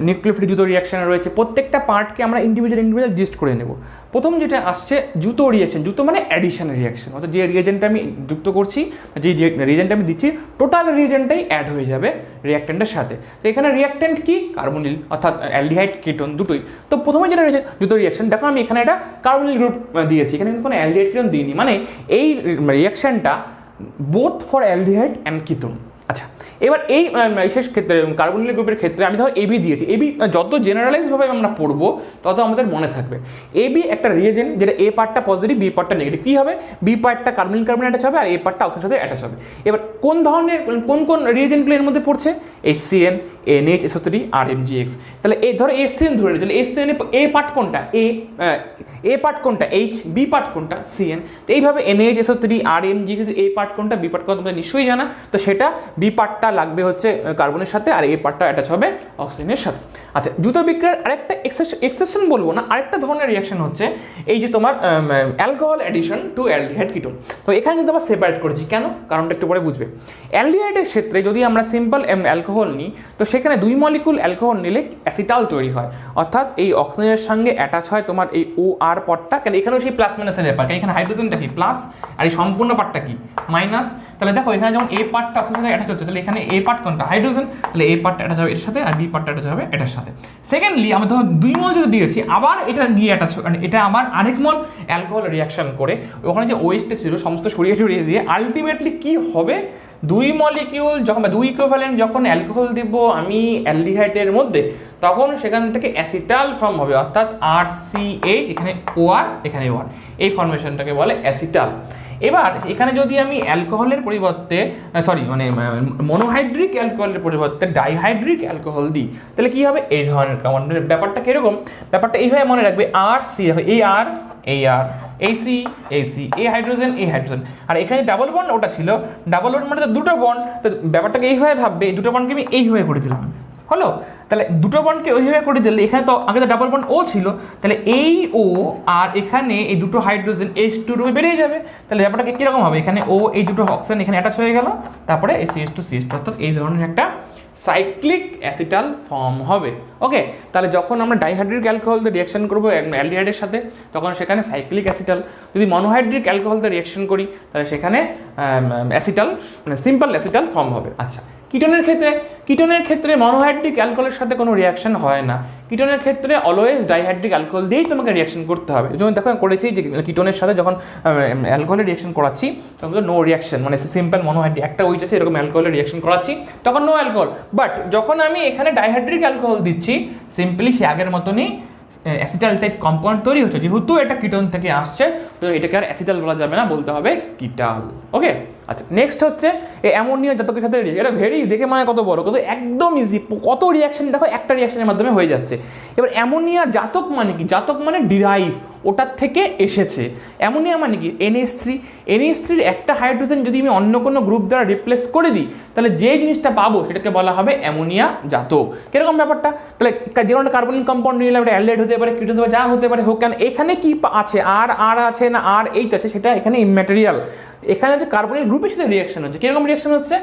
নিউক্লিওফিলিক জুতো রিয়াকশন রয়েছে, প্রত্যেকটা পার্টকে আমরা ইন্ডিভিজুয়াল জিস্ট করে নেব। প্রথম যেটা আসছে জুতো রিয়াকশন, জুতো মানে অ্যাডিশন রিয়াকশন, অর্থাৎ যে রিয়েজেন্টটা আমি যুক্ত করছি, যে রিয়েজেন্টটা আমি দিচ্ছি, টোটাল রিয়েজেন্টটাই অ্যাড হয়ে যাবে রিয়াক্ট্যান্টের সাথে। তো এখানে রিয়াক্ট্যান্ট কি? কার্বনিল, অর্থাৎ অ্যালডিহাইড কিটোন দুটোই। তো প্রথমে যেটা রয়েছে জুতো রিয়াকশন, দেখো আমি এখানে একটা কার্বনিল গ্রুপ দিয়েছি, এখানে কিন্তু কোনো অ্যালডিহাইড কিটোন দিইনি, মানে এই রিয়াকশনটা both for aldehyde and ketone. আচ্ছা, এবার এই বিশেষ ক্ষেত্রে কার্বনিল গ্রুপের ক্ষেত্রে আমি ধর এবি দিয়েছি। এবি যত জেনারেলাইজভাবে আমরা পড়বো তত আমাদের মনে থাকবে। এবি একটা রিয়েজেন্ট, যেটা এ পার্টটা পজিটিভ, বি পার্টটা নেগেটিভ। কী হবে? বি পার্টটা কার্বনিল কার্বনে অ্যাটাচ হবে আর এ পার্টটা অক্সিজেনের সাথে অ্যাটাচ হবে। এবার কোন ধরনের কোন রিয়েজেন্টগুলো এর মধ্যে পড়ছে? HCN, NH, RMgX। তাহলে এই ধরো HCN ধরে নিই, তাহলে HCN এ পার্ট কোনটা? এ পার্ট কোনটা? H, বি পার্ট কোনটা? CN। তো এইভাবে NH, RMgX এ পার্ট কোনটা, বি পার্ট কোনটা তোমরা নিশ্চয়ই জানা। তো সেটা বি পার্টটা লাগবে হচ্ছে কার্বনের সাথে আর এ পার্টটা অ্যাটাচ হবে অক্সিজেনের সাথে। আচ্ছা, জুতো বিক্রিয়ার আরেকটা এক্সেপশন বলবো না, আরেকটা ধরনের রিয়াকশন হচ্ছে এই যে তোমার alcohol addition to aldehyde ketone. তো এখানে কিন্তু আমরা সেপারেট করেছি, কেন? কারণটা একটু পরে বুঝবে। অ্যালডিহাইডের ক্ষেত্রে যদি আমরা সিম্পল অ্যালকোহল নিই, তো সেখানে 2 মলিকুল অ্যালকোহল নিলে অ্যাসিটাল তৈরি হয়, অর্থাৎ এই অক্সিজেনের সঙ্গে অ্যাটাচ হয় তোমার এই OR পটটা। কেন? এখানেও সেই প্লাস মাইনাসের ব্যাপার, এখানে হাইড্রোজেনটা কি প্লাস আর এই সম্পূর্ণ পার্টটা কি মাইনাস। তাহলে দেখো এখানে যেমন এ পার্টটা অক্সিজেনের সাথে অ্যাটাচ হচ্ছে, তাহলে এখানে এ পার্ট কোনটা হাইড্রোজেন, তাহলে এ পার্টটা অ্যাটাচ হবে এর সাথে আর বি পার্টটা অ্যাটাচ হবে এটার সাথে। সেকেন্ডলি আমরা ধরো 2 মল যদি দিয়েছি, আবার এটা গিয়ে অ্যাটাচ, মানে এটা আবার আরেক মল অ্যালকোহল রিয়াকশন করে ওখানে যে ওয়েস্টটা ছিল সমস্ত সরিয়ে দিয়ে আলটিমেটলি কি হবে, 2 মলিকিউল যখন বা 2 ইকুইভ্যালেন্ট যখন অ্যালকোহল দিব আমি অ্যালডিহাইডের মধ্যে, তখন সেখান থেকে অ্যাসিটাল ফর্ম হবে, অর্থাৎ RCH, এখানে OR এখানে OR, এই ফর্মেশনটাকে বলে অ্যাসিটাল। এবার এখানে যদি আমি অ্যালকোহলের পরিবর্তে মনোহাইড্রিক অ্যালকোহলের পরিবর্তে ডাইহাইড্রিক অ্যালকোহল দিই, তাহলে কি হবে, এই ধরনের কম্পাউন্ডের ব্যাপারটা কিরকম, ব্যাপারটা এইভাবে মনে রাখবে, RC এই R এই R এই C এই C, এই হাইড্রোজেন এই হাইড্রোজেন, আর এখানে ডাবল বন্ড ওটা ছিল, ডাবল বন্ড মানে তো দুটো বন্ড, তো ব্যাপারটাকে এইভাবে ভাববে, দুটো বন্ডকে আমি এইভাবে করে দিলাম, হলো। তাহলে দুটো বন্ডকে ওইভাবে করে দিলে, এখানে তো আগে তো ডাবল বন্ড ও ছিল, তাহলে এই ও আর এখানে এই দুটো হাইড্রোজেন H2 রূপে বেরিয়ে যাবে, তাহলে ব্যাপারটাকে কীরকম হবে, এখানে ও এই দুটো অক্সিজেন এখানে অ্যাটাচ হয়ে গেল, তারপরে এই CH2 CH2, অর্থাৎ এই ধরনের একটা সাইক্লিক অ্যাসিটাল ফর্ম হবে। ওকে, তাহলে যখন আমরা ডাইহাইড্রিক অ্যালকোহল দিয়ে রিয়াকশন করবো অ্যালডিহাইডের সাথে, তখন সেখানে সাইক্লিক অ্যাসিটাল, যদি মনোহাইড্রিক অ্যালকোহল দিয়ে রিয়াকশন করি তাহলে সেখানে অ্যাসিটাল, মানে সিম্পল অ্যাসিটাল ফর্ম হবে। আচ্ছা, কিটোনের ক্ষেত্রে মনোহাইড্রিক অ্যালকোহলের সাথে কোনো রিয়াকশন হয় না, কিটোনের ক্ষেত্রে অলওয়েজ ডাইহাইড্রিক অ্যালকোহল দিয়েই তোমাকে রিয়াকশন করতে হবে। যেমন দেখো করেছি যে কিটোনের সাথে যখন অ্যালকোহলের রিয়াকশন করাচ্ছি তখন নো রিয়াকশন, মানে সিম্পল মনোহাইড্রিক একটা ওইচ আছে এরকম অ্যালকোহলের রিয়াকশন করাচ্ছি তখন নো অ্যালকোহল, বাট যখন আমি এখানে ডাইহাইড্রিক অ্যালকোহল দিচ্ছি সিম্পলি সে আগের মতনই অ্যাসিটাল টাইপ কম্পাউন্ড তৈরি হচ্ছে, যেহেতু এটা কিটোন থেকে আসছে তো এটাকে আর অ্যাসিটাল বলা যাবে না, বলতে হবে কিটাল। ওকে, আচ্ছা নেক্সট হচ্ছে এই অ্যামোনিয়া জাতকের সাথে রিয়াকশন, এটা ভেরি দেখে মানে কত বড়, কত একদম ইজি, কত রিয়াকশন দেখো একটা রিয়াকশনের মাধ্যমে হয়ে যাচ্ছে। এবার অ্যামোনিয়া জাতক মানে কি, জাতক মানে ডিরাইভ, ওটার থেকে এসেছে। অ্যামোনিয়া মানে কি, NH3 একটা হাইড্রোজেন যদি আমি অন্য কোনো গ্রুপ দ্বারা রিপ্লেস করে দিই তাহলে যে জিনিসটা পাবো সেটাকে বলা হবে অ্যামোনিয়া জাতক। কিরকম ব্যাপারটা, তাহলে যেমন একটা কার্বনিক কম্পাউন্ড নিলাম, এটা অ্যালডিহাইড হতে পারে, কিটোন হতে পারে, যা হতে পারে হোক, কেন এখানে কি আছে, আর আছে না R8 আছে, সেটা এখানে ইম্যাটেরিয়াল। এখানে যে কার্বনিক গ্রুপের সাথে রিয়াকশন হচ্ছে, কিরকম রিয়াকশন হচ্ছে,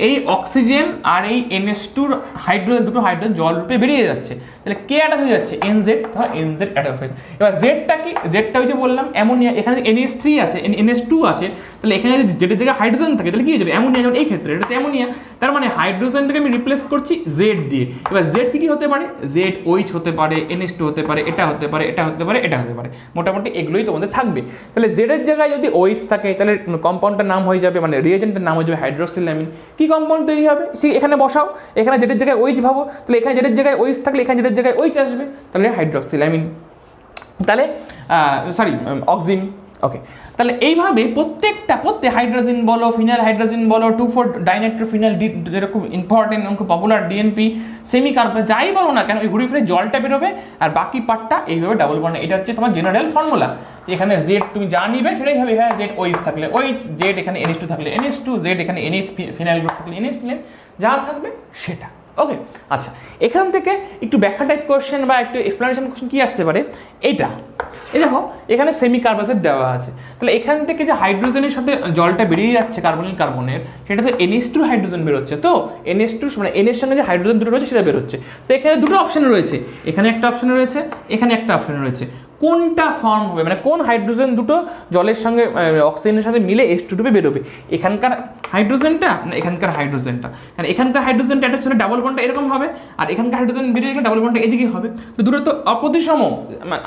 এই অক্সিজেন আর এই NH2 হাইড্রোজেন, দুটো হাইড্রোজেন জল রূপে বেরিয়ে যাচ্ছে, তাহলে কে অ্যাটাচ হয়ে যাচ্ছে, NZ, তাহলে NZ অ্যাটাচ হয়ে যাচ্ছে। এবার জেডটা কি, জেডটা ওই যে বললাম অ্যামোনিয়া, এখানে NH3 আছে, NH2 আছে, তাহলে এখানে যদি জেডের জায়গায় হাইড্রোজেন থাকে তাহলে কি হয়ে যাবে, অ্যামোনিয়া, যেমন এই ক্ষেত্রে এটা হচ্ছে অ্যামোনিয়া, তার মানে হাইড্রোজেনটাকে আমি রিপ্লেস করছি জেড দিয়ে। এবার জেড কি হতে পারে, জেড OH হতে পারে, NH2 হতে পারে, এটা হতে পারে, এটা হতে পারে, এটা হতে পারে, মোটামুটি এগুলোই তোমাদের থাকবে। তাহলে জেডের জায়গায় যদি OH থাকে তাহলে কম্পাউন্ডটার নাম হয়ে যাবে, মানে রিয়েজেন্টের নাম হয়ে যাবে হাইড্রোক্সিলামিন। কি কম্পাউন্ড তৈরি হবে, সে এখানে বসাও, এখানে জেডের জায়গায় OH ভাবো, তাহলে এখানে জেডের জায়গায় OH থাকলে এখানে জেডের জায়গায় OH আসবে, তাহলে হাইড্রোক্সিলামিন, তাহলে অক্সিন। ওকে, তাহলে এইভাবে প্রত্যেক হাইড্রোজেন বলো, ফিনাইল হাইড্রোজেন বলো, 2,4-ডাইনাইট্রোফিনাইল, যেটা খুব ইম্পর্টেন্ট, খুব পপুলার, DNP, সেমিকার্বন, যাই বলো না কেন, ওই ঘুরে ফিরে জলটা বেরোবে আর বাকি পার্টটা এইভাবে ডাবল বন্ড। এটা হচ্ছে তোমার জেনারেল ফর্মুলা। এখানে জেড তুমি যা নিবে সেটাই হবে, হ্যাঁ জেড OH থাকলে OH, জেড এখানে NH2 থাকলে NH2, জেড এখানে NH ফিনাইল গ্রুপ থাকলে NH ফিনাইল, যা থাকবে সেটা। ওকে, আচ্ছা এখান থেকে একটু ব্যাখ্যা টাইপ কোয়েশ্চেন বা একটু এক্সপ্লেনেশন কোয়েশ্চেন কি আসতে পারে, এইটা এই দেখো এখানে সেমি কার্বনেট দেওয়া আছে, তাহলে এখান থেকে যে হাইড্রোজেনের সাথে জলটা বেরিয়ে যাচ্ছে কার্বনের, সেটা তো NH2 হাইড্রোজেন বেরোচ্ছে, তো NH2 মানে N এর সঙ্গে যে হাইড্রোজেন দুটো রয়েছে সেটা বেরোচ্ছে। তো এখানে দুটো অপশন রয়েছে, এখানে একটা অপশন রয়েছে, এখানে একটা অপশন রয়েছে, কোনটা ফর্ম হবে, মানে কোন হাইড্রোজেন দুটো জলের সঙ্গে অক্সিজেনের সাথে মিলে H2 রূপে বেরোবে, এখানকার হাইড্রোজেনটা না এখানকার হাইড্রোজেনটা, কারণ এখানকার হাইড্রোজেনটা এটা হচ্ছে ডাবল বন্ডটা এরকম হবে, আর এখানকার হাইড্রোজেন বেরিয়ে গেলে ডাবল বন্ডটা এদিকে হবে, তো দুটো তো অপ্রতিসম,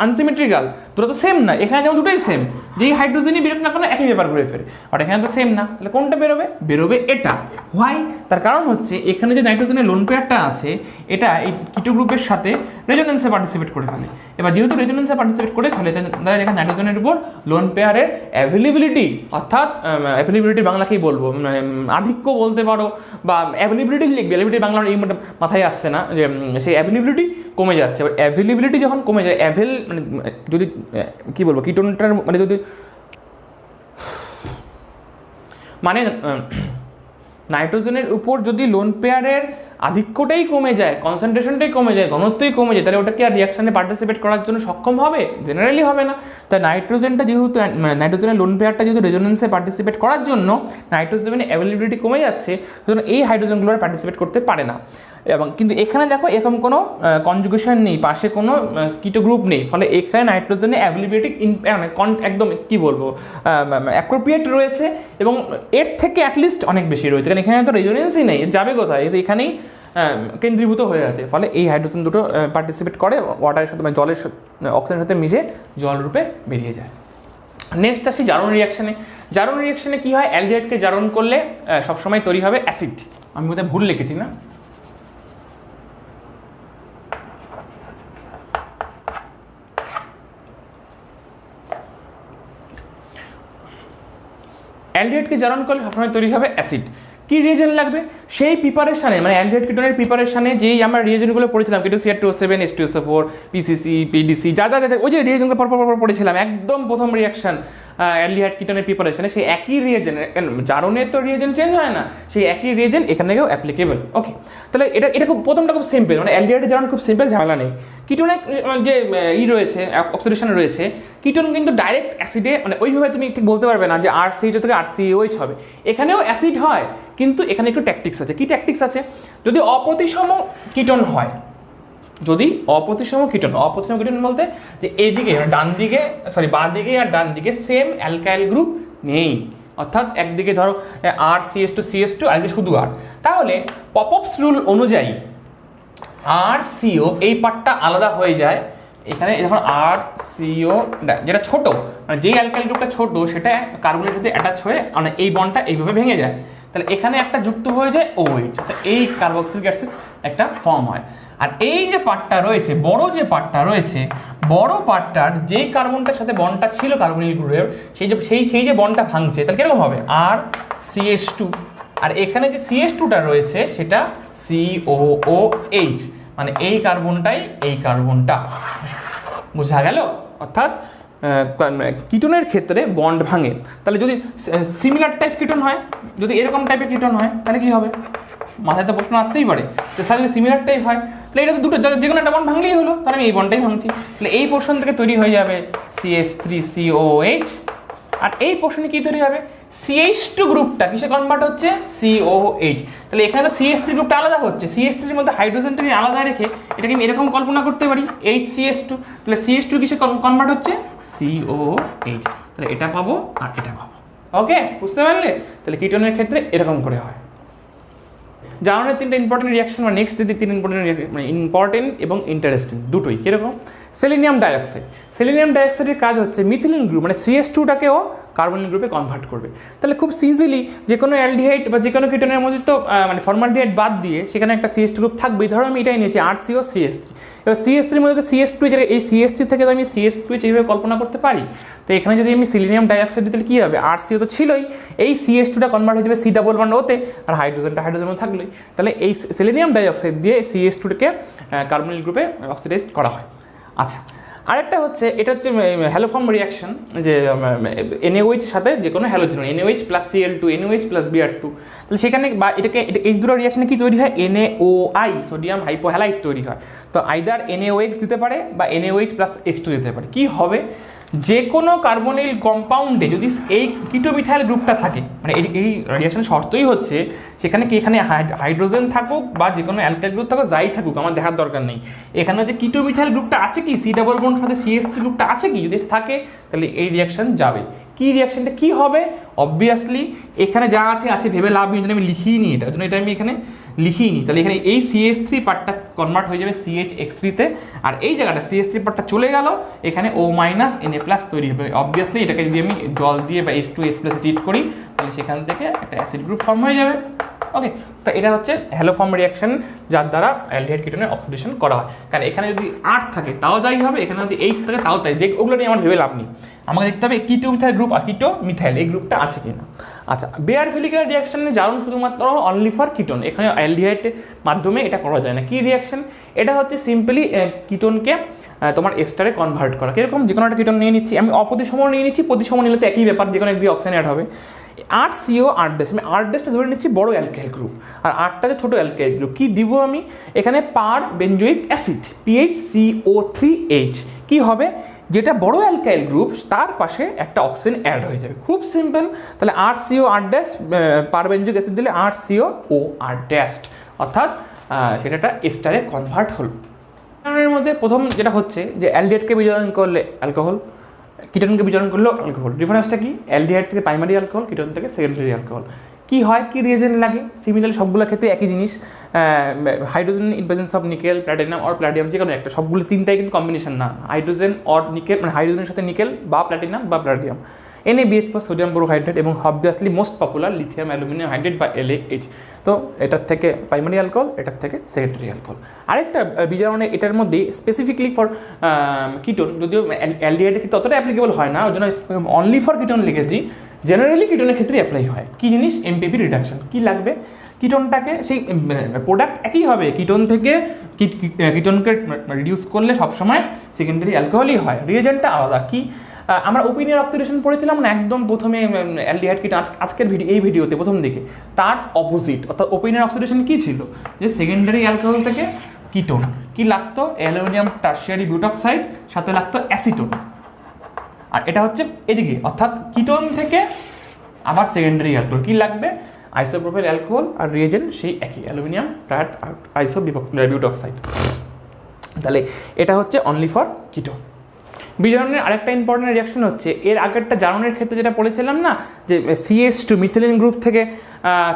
আনসিমেট্রিক্যাল, দুটো তো সেম না, এখানে যেমন দুটোই সেম, যেই হাইড্রোজেনই বেরোক না কেন একই ব্যাপার ঘুরে ফেরে, আর এখানে তো সেম না, তাহলে কোনটা বেরোবে এটা। হোয়াই, তার কারণ হচ্ছে এখানে যে নাইট্রোজেনের লোন পেয়ারটা আছে এটা এই কিটো গ্রুপের সাথে রেজোনেন্সে পার্টিসিপেট করে ফেলে। এবার যেহেতু রেজোনেন্সে পার্টিসিপেট করে ফেলে তাহলে এখানে নাইট্রোজেনের উপর লোন পেয়ারের অ্যাভেলেবিলিটি, অর্থাৎ অ্যাভেলেবিলিটি বাংলাকেই বলবো, মানে আধিক্য বলতে পারো, বা অ্যাভেলেবিলিটি লিখবে, অ্যাভেলেবিলিটি বাংলার এই মাথায় আসছে না, যে সেই অ্যাভেলেবিলিটি কমে যাচ্ছে। এবার অ্যাভেলেবিলিটি যখন কমে যায়, মানে যদি কী বলবো, কিটোনটার মানে যদি মানে নাইট্রোজেনের উপর যদি লোন পেয়ারের আধিক্যটাই কমে যায়, কনসেন্ট্রেশনটাই কমে যায়, ঘনত্বই কমে যায়, তাহলে ওটা কি আর রিয়াকশানে পার্টিসিপেট করার জন্য সক্ষম হবে? জেনারেলি হবে না। তাই নাইট্রোজেনটা যেহেতু নাইট্রোজেনের লোন পেয়ারটা যেহেতু রেজোনেন্সে পার্টিসিপেট করার জন্য নাইট্রোজেনের অ্যাভেলেবিলিটি কমে যাচ্ছে, সুতরাং এই হাইড্রোজেনগুলো পার্টিসিপেট করতে পারে না। এবং কিন্তু এখানে দেখো এরকম কোনো কনজুগেশন নেই, পাশে কোনো কিটো গ্রুপ নেই, ফলে এখানে নাইট্রোজেনের অ্যাভেলেবিলিটি একদম কি বলবো অ্যাপ্রোপ্রিয়েট রয়েছে এবং এর থেকে অ্যাটলিস্ট অনেক বেশি রয়েছে, কারণ এখানে তো রেজোনেন্সই নেই, যাবে কোথায়? তো এখানেই কেন্দ্রীভূত হয়ে আছে, ফলে এই হাইড্রোজেন দুটো পার্টিসিপেট করে ওয়াটারের সাথে মানে জলের অক্সিজেনের সাথে মিশে জল রূপে বেরিয়ে যায়। নেক্সট আসি জারণ রিয়াকশানে। জারণ রিয়াকশানে কী হয়? অ্যালডিহাইডকে জারণ করলে সবসময় তৈরি হবে অ্যাসিড। আমি বোধহয় ভুল লিখেছি না? অ্যালডিহাইডকে জারণ করলে সবসময় তৈরি হবে অ্যাসিড। কি রিয়েজেন্ট লাগবে? সেই প্রিপারেশানে মানে অ্যালডিহাইড কিটোনের প্রিপারেশানে যেই আমরা রিয়েজেন্টগুলো পড়েছিলাম, কিটো CR2O7, H2SO4, PCC, PDC, যা ওই যে রিয়েজেন্টগুলো পর পড়েছিলাম একদম প্রথম রিয়াকশান অ্যালডিহাইড কিটোনের প্রিপারেশানে, সেই একই রিয়েজেন্ট, জারণের তো রিয়েজেন্ট চেঞ্জ হয় না, সেই একই রিয়েজেন্ট এখান থেকেও অ্যাপ্লিকেবল। ওকে, তাহলে এটা খুব প্রথমটা খুব সিম্পল, মানে অ্যালডিহাইডের জারণ খুব সিম্পল, ঝামেলা নেই। কিটোনের যে রয়েছে অক্সিডেশন রয়েছে, কিটোন কিন্তু ডাইরেক্ট অ্যাসিডে মানে ওইভাবে তুমি ঠিক বলতে পারবে না যে RCHO থেকে RCOH হবে, এখানেও অ্যাসিড হয়, কিন্তু এখানে একটু ট্যাকটিক্স আছে। কি ট্যাকটিক্স আছে? যদি অপ্রতিসম কিটোন হয়, যদি অপ্রতিসম কিটোন বলতে যে এইদিকে ডান দিকে বাঁ দিকে আর ডান দিকে সেম অ্যালকাইল গ্রুপ নেই, অর্থাৎ একদিকে ধরো RCH2CH2 আর শুধু R, তাহলে পপঅপস রুল অনুযায়ী RCO এই পার্টটা আলাদা হয়ে যায়। এখানে যখন RCO যেটা ছোট মানে যেই অ্যালকাইল গ্রুপটা ছোট সেটা কার্বনের সাথে অ্যাটাচ হয়ে মানে এই বন্ডটা এইভাবে ভেঙে যায়, তাহলে এখানে একটা যুক্ত হয়ে যায় OH, এই কার্বক্সিলিক অ্যাসিড একটা ফর্ম হয়। আর এই যে পার্টটা রয়েছে, বড় যে পার্টটা রয়েছে, বড় পার্টটার যেই কার্বনটার সাথে বন্ডটা ছিল কার্বনিল গ্রুপের, সেই যে বন্ডটা ভাঙছে, তাহলে কিরকম হবে? RCH2, আর এখানে যে CH2টা রয়েছে সেটা COOH, মানে এই কার্বনটাই এই কার্বনটা, বোঝা গেল? অর্থাৎ কিটোনের ক্ষেত্রে বন্ড ভাঙে। তাহলে যদি সিমিলার টাইপ কিটোন হয়, যদি এরকম টাইপের কিটোন হয়, তাহলে কি হবে? মাথায় তো প্রশ্ন আসতেই পারে যে স্যার যদি সিমিলার টাইপ হয় তাহলে এটা তো দুটো যে কোনো একটা বন্ড ভাঙলেই হলো, তাহলে আমি এই বন্ডটাই ভাঙছি, তাহলে এই পোর্শন থেকে তৈরি হয়ে যাবে CH3COOH, আর এই পোর্শনে কি তৈরি হবে? CH2 গ্রুপটা কিসে কনভার্ট হচ্ছে? COOH। তাহলে এখানে তো CH3 গ্রুপটা আলাদা হচ্ছে, CH3 এর মধ্যে হাইড্রোজেনটাকে আলাদা রেখে এটাকে আমি এরকম কল্পনা করতে পারি HCH2, তাহলে CH2 কিসে কনভার্ট হচ্ছে? COOH, তাহলে এটা পাবো আর এটা পাবো। ওকে, বুঝতে পারলে? তাহলে কিটোনের ক্ষেত্রে এরকম করে হয়। জারণের তিনটা ইম্পর্টেন্ট রিয়াকশন বা নেক্সট যদি তিন ইম্পর্টেন্ট এবং ইন্টারেস্টিং দুটোই কীরকম? Selenium dioxide. সেলেনিয়াম ডাইঅক্সাইডের কাজ হচ্ছে মিথিলিন গ্রুপ মানে CH2টাকেও কার্বনিল গ্রুপে কনভার্ট করবে। তাহলে খুব ইজিলি যে কোনো অ্যালডিহাইড বা যে কোনো কিটোনের মধ্যে তো মানে ফর্মালডিহাইড বাদ দিয়ে সেখানে একটা CH2 গ্রুপ থাকবেই। ধরো আমি এটাই নিয়েছি RCO CH3, এবার CH3 মধ্যে CH2 এই CH3 থেকে আমি CH2 এইভাবে কল্পনা করতে পারি। তো এখানে যদি আমি সিলিনিয়াম ডাইঅক্সাইড দিতে কী হবে? RCO তো ছিলই, এই CH2টা কনভার্ট হয়ে যাবে C ডাবল বন্ড ওতে, আর হাইড্রোজেনটা হাইড্রোজেন থাকলোই, তাহলে এই সিলিনিয়াম ডাইঅক্সাইড দিয়ে CH2টাকে কার্বনিল গ্রুপে অক্সিডাইজ করা হয়। আচ্ছা, আরেকটা হচ্ছে এটা হচ্ছে হ্যালোফর্ম রিয়াকশন, যে NaOH সাথে যে কোনো halogen NaOH plus Cl2 NaOH plus Br2, তাহলে সেখানে বা এই দুটো রিয়াকশনে কি তৈরি হয়? NaOI সোডিয়াম হাইপোহ্যালাইড তৈরি হয়। তো আইদার NaOH দিতে পারে বা NaOH প্লাস H2 দিতে পারে। কি হবে? যে কোনো কার্বনিল কম্পাউন্ডে যদি এই কিটোমিথাইল গ্রুপটা থাকে, মানে এই রিয়াকশন শর্তই হচ্ছে সেখানে কি এখানে হাইড্রোজেন থাকুক বা যে কোনো অ্যালকাইল গ্রুপ থাকুক, যাই থাকুক আমার দেখার দরকার নেই, এখানে যে কিটোমিথাইল গ্রুপটা আছে কি, C ডাবল বন্ড সাথে CH3 গ্রুপটা আছে কি, যদি থাকে তাহলে এই রিয়াকশন যাবে। কি রিয়াকশনটা কি হবে? অবভিয়াসলি এখানে যা আছে ভেবে লাভ নেই, আমি লিখিয়ে নিই, এটার জন্য এটা আমি এখানে লিখিয়ে নিই। তাহলে এখানে এই CH3 পার্টটা কনভার্ট হয়ে যাবে CHX3-তে, আর এই জায়গাটা CH3 পার্টটা চলে গেল, এখানে O মাইনাস Na প্লাস তৈরি হবে। অবভিয়াসলি এটাকে যদি আমি জল দিয়ে বা H2S প্লাস ট্রিট করি তাহলে সেখান থেকে একটা অ্যাসিড গ্রুপ ফর্ম হয়ে যাবে। ওকে, তো এটা হচ্ছে হ্যালোফর্ম রিয়াকশন, যার দ্বারা অ্যালডিহাইড কিটোনের অক্সিডেশন করা হয়। কারণ এখানে যদি R থাকে তাও যাই হবে, এখানে যদি H থাকে তাও তাই, যে ওগুলো নিয়ে আমার ভেবে লাভ নেই, আমাকে দেখতে হবে কিটোমিথাইল গ্রুপ আর কিটোমিথাইল এই গ্রুপটা আছে কিনা। আচ্ছা, বেয়ার ভিলিকার রিয়াকশানে জারণ শুধুমাত্র অনলি ফর কিটোন, এখানে অ্যালডিহাইডের মাধ্যমে এটা করা যায় না। কি রিয়াকশন এটা? হচ্ছে সিম্পলি কিটোনকে তোমার এস্টারে কনভার্ট করা। কীরকম? যে কোনো একটা কিটোন নিয়ে নিচ্ছি আমি, অপ্রতিসম নিয়ে নিচ্ছি, প্রতিসম নিলে তো একই ব্যাপার, যে কোনো একদিকে অক্সিজেন অ্যাড হবে। RCO R-, আমি R-টা ধরে নিচ্ছি বড় অ্যালকাইল গ্রুপ, আর Rটা যে ছোটো অ্যালকাইল গ্রুপ। কি দিব আমি এখানে? পার বেঞ্জোইক অ্যাসিড PHCO3H। কি হবে? যেটা বড় অ্যালকাইল গ্রুপ তার পাশে একটা অক্সিজেন অ্যাড হয়ে যাবে, খুব সিম্পল। তাহলে RCO R-, পার বেঞ্জোইক অ্যাসিড দিলে RCO OR-, অর্থাৎ সেটা একটা এস্টারে কনভার্ট হলো। এর মধ্যে প্রথম যেটা হচ্ছে যে অ্যালডিহাইডকে বিজারণ করলে অ্যালকোহল, কিটোনকে বিজারণ করলেও অ্যালকোহল। ডিফারেন্সটা কি? অ্যালডিহাইড থেকে প্রাইমারি অ্যালকোহল, কিটোন থেকে সেকেন্ডারি অ্যালকোহল। কি হয়? কি রিয়েজেন্ট লাগে? সিমিলার সবগুলোর ক্ষেত্রে একই জিনিস, hydrogen in presence of nickel, platinum or platinum, যে কোনো একটা। সবগুলো তিনটাই কিন্তু কম্বিনেশন না, হাইড্রোজেন অর নিকেল, মানে হাইড্রোজেনের সাথে নিকেল বা প্ল্যাটিনাম বা প্ল্যাটিনাম। NaBH+ সোডিয়াম বোরোহাইড্রেট এবং obviously most popular lithium aluminium hydrate বা LaH। তো এটার থেকে প্রাইমারি অ্যালকোহল, এটার থেকে সেকেন্ডারি অ্যালকোহল। আরেকটা বিজারণে এটার মধ্যে স্পেসিফিকলি ফর কিটোন, যদিও অ্যালডিহাইডে কিন্তু ততটা অ্যাপ্লিকেবল হয় না, ওই জন্য অনলি ফর কিটোন লিখেছি। জেনারেলি কিটোনের ক্ষেত্রে অ্যাপ্লাই হয়। কি জিনিস? MPP reduction. কি লাগবে? কিটোনটাকে সেই প্রোডাক্ট একই হবে, কিটোন থেকে কিটোনকে রিডিউস করলে সবসময় সেকেন্ডারি অ্যালকোহলই হয়, রিয়েজেন্টটা আলাদা। কি আমরা ওপিনিয়ন অক্সিডেশন পড়েছিলাম না একদম প্রথমে অ্যালডিহাইড কিটোন, আজকের এই ভিডিওতে প্রথম দিকে তার অপোজিট, অর্থাৎ ওপিনিয়ন অক্সিডেশন কি ছিল? যে সেকেন্ডারি অ্যালকোহল থেকে কিটোন কি লাগতো? অ্যালুমিনিয়াম টারশিয়ারি বিউটক্সাইড, সাথে লাগতো অ্যাসিটোন। আর এটা হচ্ছে এদিকে, অর্থাৎ কিটোন থেকে আবার সেকেন্ডারি অ্যালকোহল কি লাগবে? আইসোপ্রোপাইল অ্যালকোহল, আর রিয়েজেন্ট সেই একই, অ্যালুমিনিয়াম বিউটক্সাইড। তাহলে এটা হচ্ছে অনলি ফর কিটোন। বিজারণের আরেকটা ইম্পর্টেন্ট রিয়াকশন হচ্ছে, এর আগেরটা জারণের ক্ষেত্রে যেটা বলেছিলাম না, যে CH2 মিথিলিন গ্রুপ থেকে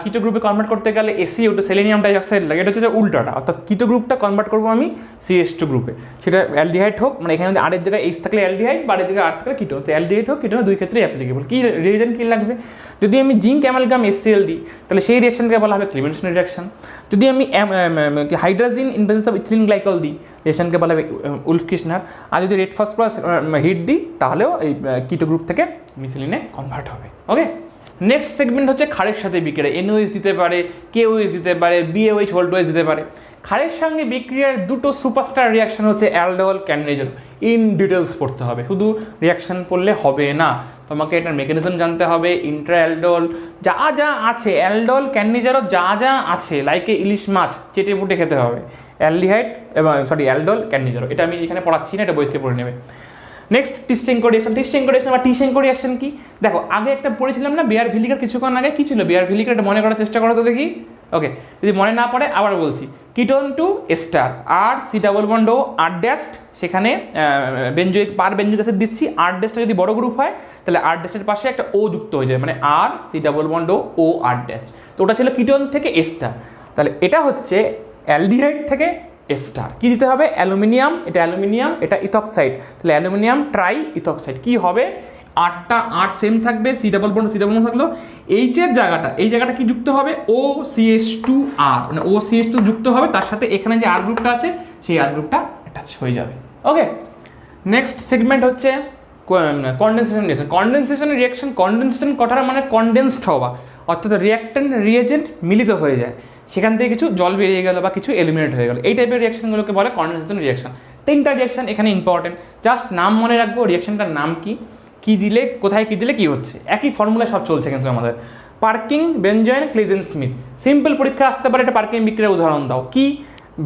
কিটো গ্রুপে কনভার্ট করতে গেলে SiO2 সেলেনিয়াম ডাইঅক্সাইড লাগে। এটা হচ্ছে উল্টাটা, অর্থাৎ কিটো গ্রুপটা কনভার্ট করবো আমি CH2 গ্রুপে, সেটা অ্যালডিহাইড হোক, মানে এখানে আরের জায়গায় H থাকলে অ্যালডিহাইড বা আরের জায়গায় R থাকলে কিটো, তো অ্যালডিহাইড হোক কিটো, দুই ক্ষেত্রেই অ্যাপ্লিকেবল। কি রিয়েজেন্ট কি লাগবে? যদি আমি জিঙ্ক অ্যামালগাম HCl দিই, তাহলে সেই রিয়াকশনকে বলা হবে ক্লিমেনসন রিয়াকশন। যদি আমি hydrogen in presence of ethylene glycol দিই, রিয়েকশনকে বলা হবে উলফ-কির্চনার। আর যদি রেড ফসফরাস হিট দিই, তাহলেও এই কিটো গ্রুপ থেকে মিথিলিনে কনভার্ট হবে। ওকে, নেক্সট সেগমেন্ট হচ্ছে ক্ষারের সাথে বিক্রিয়া। NOH দিতে পারে, KOH দিতে পারে, BaOH ভোল্টোএইচ দিতে পারে। ক্ষারের সঙ্গে বিক্রিয়ার দুটো সুপারস্টার রিয়াকশন হচ্ছে অ্যালডোল, ক্যান্ডিজল। ইন ডিটেলস পড়তে হবে, শুধু রিয়াকশন পড়লে হবে না, তোমাকে এটার মেকানিজম জানতে হবে। ইন্ট্রা অ্যালডোল যা যা আছে, অ্যালডোল ক্যান্ডিজারও যা যা আছে, লাইকে ইলিশ মাছ চেটে পুটে খেতে হবে। অ্যালডিহাইড এবং অ্যালডোল ক্যান্ডিজারও, এটা আমি এখানে পড়াচ্ছি না, এটা বইকে পড়ে নেবে। Next Tishchenko reaction. Tishchenko reaction বা টিশ্চেঙ্কো রিয়াকশন কি? দেখো আগে একটা পড়েছিলাম না বেয়ার ভিলিকার, কিছুক্ষণ আগে কি ছিল বেয়ার ভিলিকার, এটা মনে করার চেষ্টা করো তো দেখি। ওকে, যদি মনে না পড়ে আবার বলছি, কিটোন টু এস্টার, আর C ডাবল বন্ড ও R-, সেখানে বেঞ্জোইক পার বেঞ্জোইক অ্যাসিড দিচ্ছি। R-টা যদি বড় গ্রুপ হয় তাহলে R-এর পাশে একটা O যুক্ত হয়ে যায়, মানে R C ডাবল বন্ড ও R-। তো ওটা ছিল কিটোন থেকে এস্টার। তাহলে এটা হচ্ছে অ্যালডিহাইড থেকে এস্টার। কি দিতে হবে? অ্যালুমিনিয়াম, এটা অ্যালুমিনিয়াম, এটা ইথক্সাইড, তাহলে অ্যালুমিনিয়াম ট্রাই ইথক্সাইড। কি হবে? আটটা আর সেম থাকবে, C ডাবল বন্ড থাকলো। এইচের জায়গাটা, এই জায়গাটা কি যুক্ত হবে? OCH2R, মানে OCH2 যুক্ত হবে, তার সাথে এখানে যে আর গ্রুপটা আছে সেই আর গ্রুপটা অ্যাটাচ হয়ে যাবে। ওকে, নেক্সট সেগমেন্ট হচ্ছে condensation reaction. Condensation reaction, condensation কথাটা মানে কনডেন্সড হওয়া, অর্থাৎ রিয়াক্ট্যান্ট রিয়েজেন্ট মিলিত হয়ে যায়, সেখান থেকে কিছু জল বেরিয়ে গেল বা কিছু এলিমিনেট হয়ে গেল, এই টাইপের রিয়াকশনগুলোকে বলে কনডেনসেশন রিয়াকশন। তিনটা রিয়াকশন এখানে ইম্পর্টেন্ট, জাস্ট নাম মনে রাখবো, রিয়াকশনটার নাম কি, কি দিলে কোথায় কি দিলে কি হচ্ছে, একই ফর্মুলা সব চলছে কিন্তু আমাদের। পার্কিং, বেনজয়েন, ক্লেজেন-স্মিথ। সিম্পল পরীক্ষা আসতে পারে, এটা পার্কিং বিক্রিয়ার উদাহরণ দাও। কি?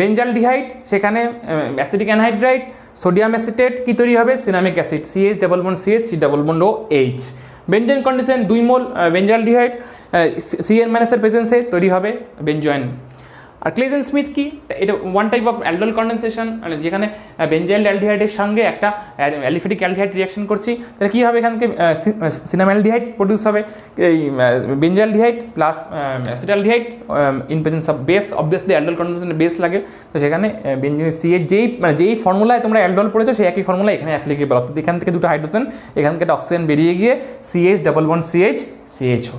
বেঞ্জালডিহাইড, সেখানে অ্যাসিডিক অ্যানহাইড্রাইড, সোডিয়াম অ্যাসিটেট, কি তৈরি হবে? Cinnamic acid, CH double bond CH, C double bond OH। Benzoin condition 2 mole benzaldehyde CN- প্রেজেন্সে তৈরি হবে বেনজয়েন। আর ক্লেজেন-স্মিথ কি? এটা one type of aldol condensation, মানে যেখানে বেঞ্জাইল অ্যালডিহাইডের সঙ্গে একটা অ্যালিফেটিক অ্যালডিহাইড রিয়াকশন করছি, তাহলে কী হবে? এখান থেকে সিনামালডিহাইড প্রডিউস হবে, এই benzaldehyde plus acetaldehyde in presence of base, obviously aldol কন্ডেনসেশনে বেস লাগে, তো সেখানে বেঞ্জিন CH যেই ফর্মুলায় তোমরা অ্যালডোল পড়েছো সেই একই ফর্মুলা এখানে অ্যাপ্লিকেবল, অর্থাৎ এখান থেকে দুটো হাইড্রোজেন, এখান থেকে একটা অক্সিজেন বেরিয়ে গিয়ে CH double bond CH CHO।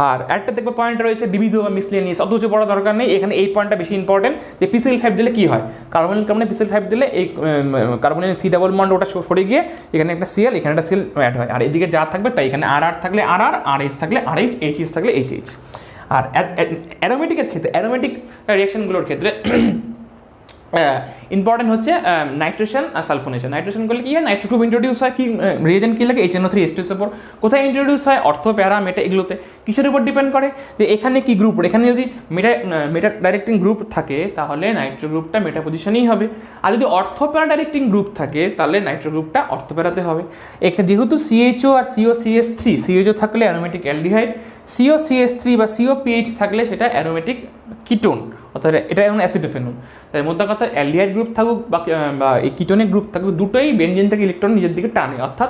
আর একটা দেখবে পয়েন্ট রয়েছে বিবিধ বা মিসলেনিয়াস, অত কিছু পড়া দরকার নেই, এখানে এই পয়েন্টটা বেশি ইম্পর্টেন্ট যে PCl5 দিলে কি হয়, কার্বনিল কার্বনে PCl5 দিলে এই কার্বনিল C ডাবল বন্ড ওটা সরে গিয়ে এখানে একটা Cl, এখানে একটা Cl অ্যাড হয়, আর এদিকে যা থাকবে তাই এখানে RR থাকলে RR, RH থাকলে RH, HH থাকলে HH। আর অ্যারোমেটিকের ক্ষেত্রে, অ্যারোমেটিক রিয়াকশনগুলোর ক্ষেত্রে ইম্পর্টেন্ট হচ্ছে নাইট্রেশন আর সালফোনেশন। নাইট্রেশন করলে কি হয়, নাইট্রো গ্রুপ ইন্ট্রোডিউস হয়, কি রিয়েজেন্ট কি লাগে HNO3H2SO4, কোথায় ইন্ট্রোডিউস হয়, অর্থ প্যারা মেটা এগুলোতে। কিসের উপর ডিপেন্ড করে যে এখানে কি গ্রুপ, এখানে যদি মেটা ডাইরেক্টিং গ্রুপ থাকে তাহলে নাইট্রো গ্রুপটা মেটা পজিশনেই হবে, আর যদি অর্থ প্যারা ডাইরেক্টিং গ্রুপ থাকে তাহলে নাইট্রো গ্রুপটা অর্থ প্যারাতে হবে। এখানে যেহেতু CHO আর COCH3, CHO থাকলে অ্যারোমেটিক অ্যালডিহাইড, COCH3 বা COPH থাকলে সেটা অ্যারোমেটিক কিটোন, অর্থাৎ এটা যেমন অ্যাসিডোফেনল। তাই মোদ্দা কথা অ্যালডিহাইড গ্রুপ থাকুক বা এই কিটোনিক গ্রুপ থাকুক, দুটোই বেনজিন থেকে ইলেকট্রন নিজের দিকে টানে, অর্থাৎ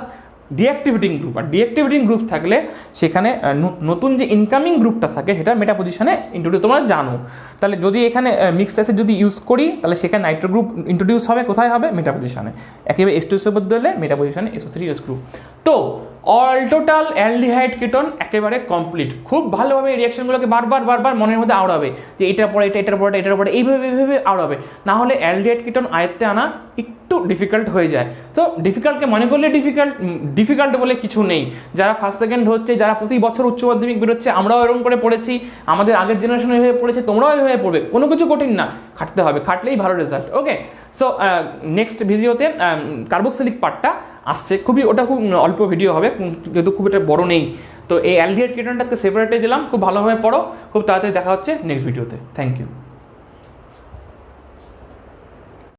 ডিঅ্যাক্টিভেটিং গ্রুপ। আর ডিঅ্যাক্টিভেটিং গ্রুপ থাকলে সেখানে নতুন যে ইনকামিং গ্রুপটা থাকে সেটা মেটা পজিশনে ইন্ট্রোডিউস, তোমরা জানো। তাহলে যদি এখানে মিক্সড অ্যাসিড যদি ইউজ করি তাহলে সেখানে নাইট্রো গ্রুপ ইন্ট্রোডিউস হবে, কোথায় হবে, মেটা পজিশনে। একেবারে H2SO বদলে মেটা পজিশনে SO3H গ্রুপ। তো অল টোটাল অ্যালডিহাইড কিটোন একেবারে কমপ্লিট। খুব ভালোভাবে এই রিয়াকশনগুলোকে বারবার মনের মধ্যে আওড়াবে যে এটার পরে এটা, এটার পরে এটার পরে, এইভাবে আওড়াবে, না হলে অ্যালডিহাইড কিটোন আয়ত্তে আনা একটু ডিফিকাল্ট হয়ে যায়। তো ডিফিকাল্টকে মনে করলে ডিফিকাল্ট বলে কিছু নেই। যারা ফার্স্ট সেকেন্ড হচ্ছে, যারা প্রতি বছর উচ্চ মাধ্যমিক বেরোচ্ছে, আমরাও এরকম করে পড়েছি, আমাদের আগের জেনারেশন এভাবে পড়েছে, তোমরাও এভাবে পড়বে, কোনো কিছু কঠিন না, খাটতে হবে, খাটলেই ভালো রেজাল্ট। ওকে, সো নেক্সট ভিডিওতে কার্বক্সিলিক পার্টটা আসছে, ওটা খুব অল্প ভিডিও হবে, যেহেতু খুব একটা বড় নেই। তো এই অ্যালডিহাইড কিটোনটাকে সেপারেটে দিলাম, খুব ভালোভাবে পড়ো, খুব তাড়াতাড়ি দেখা হচ্ছে নেক্সট ভিডিওতে। Thank you.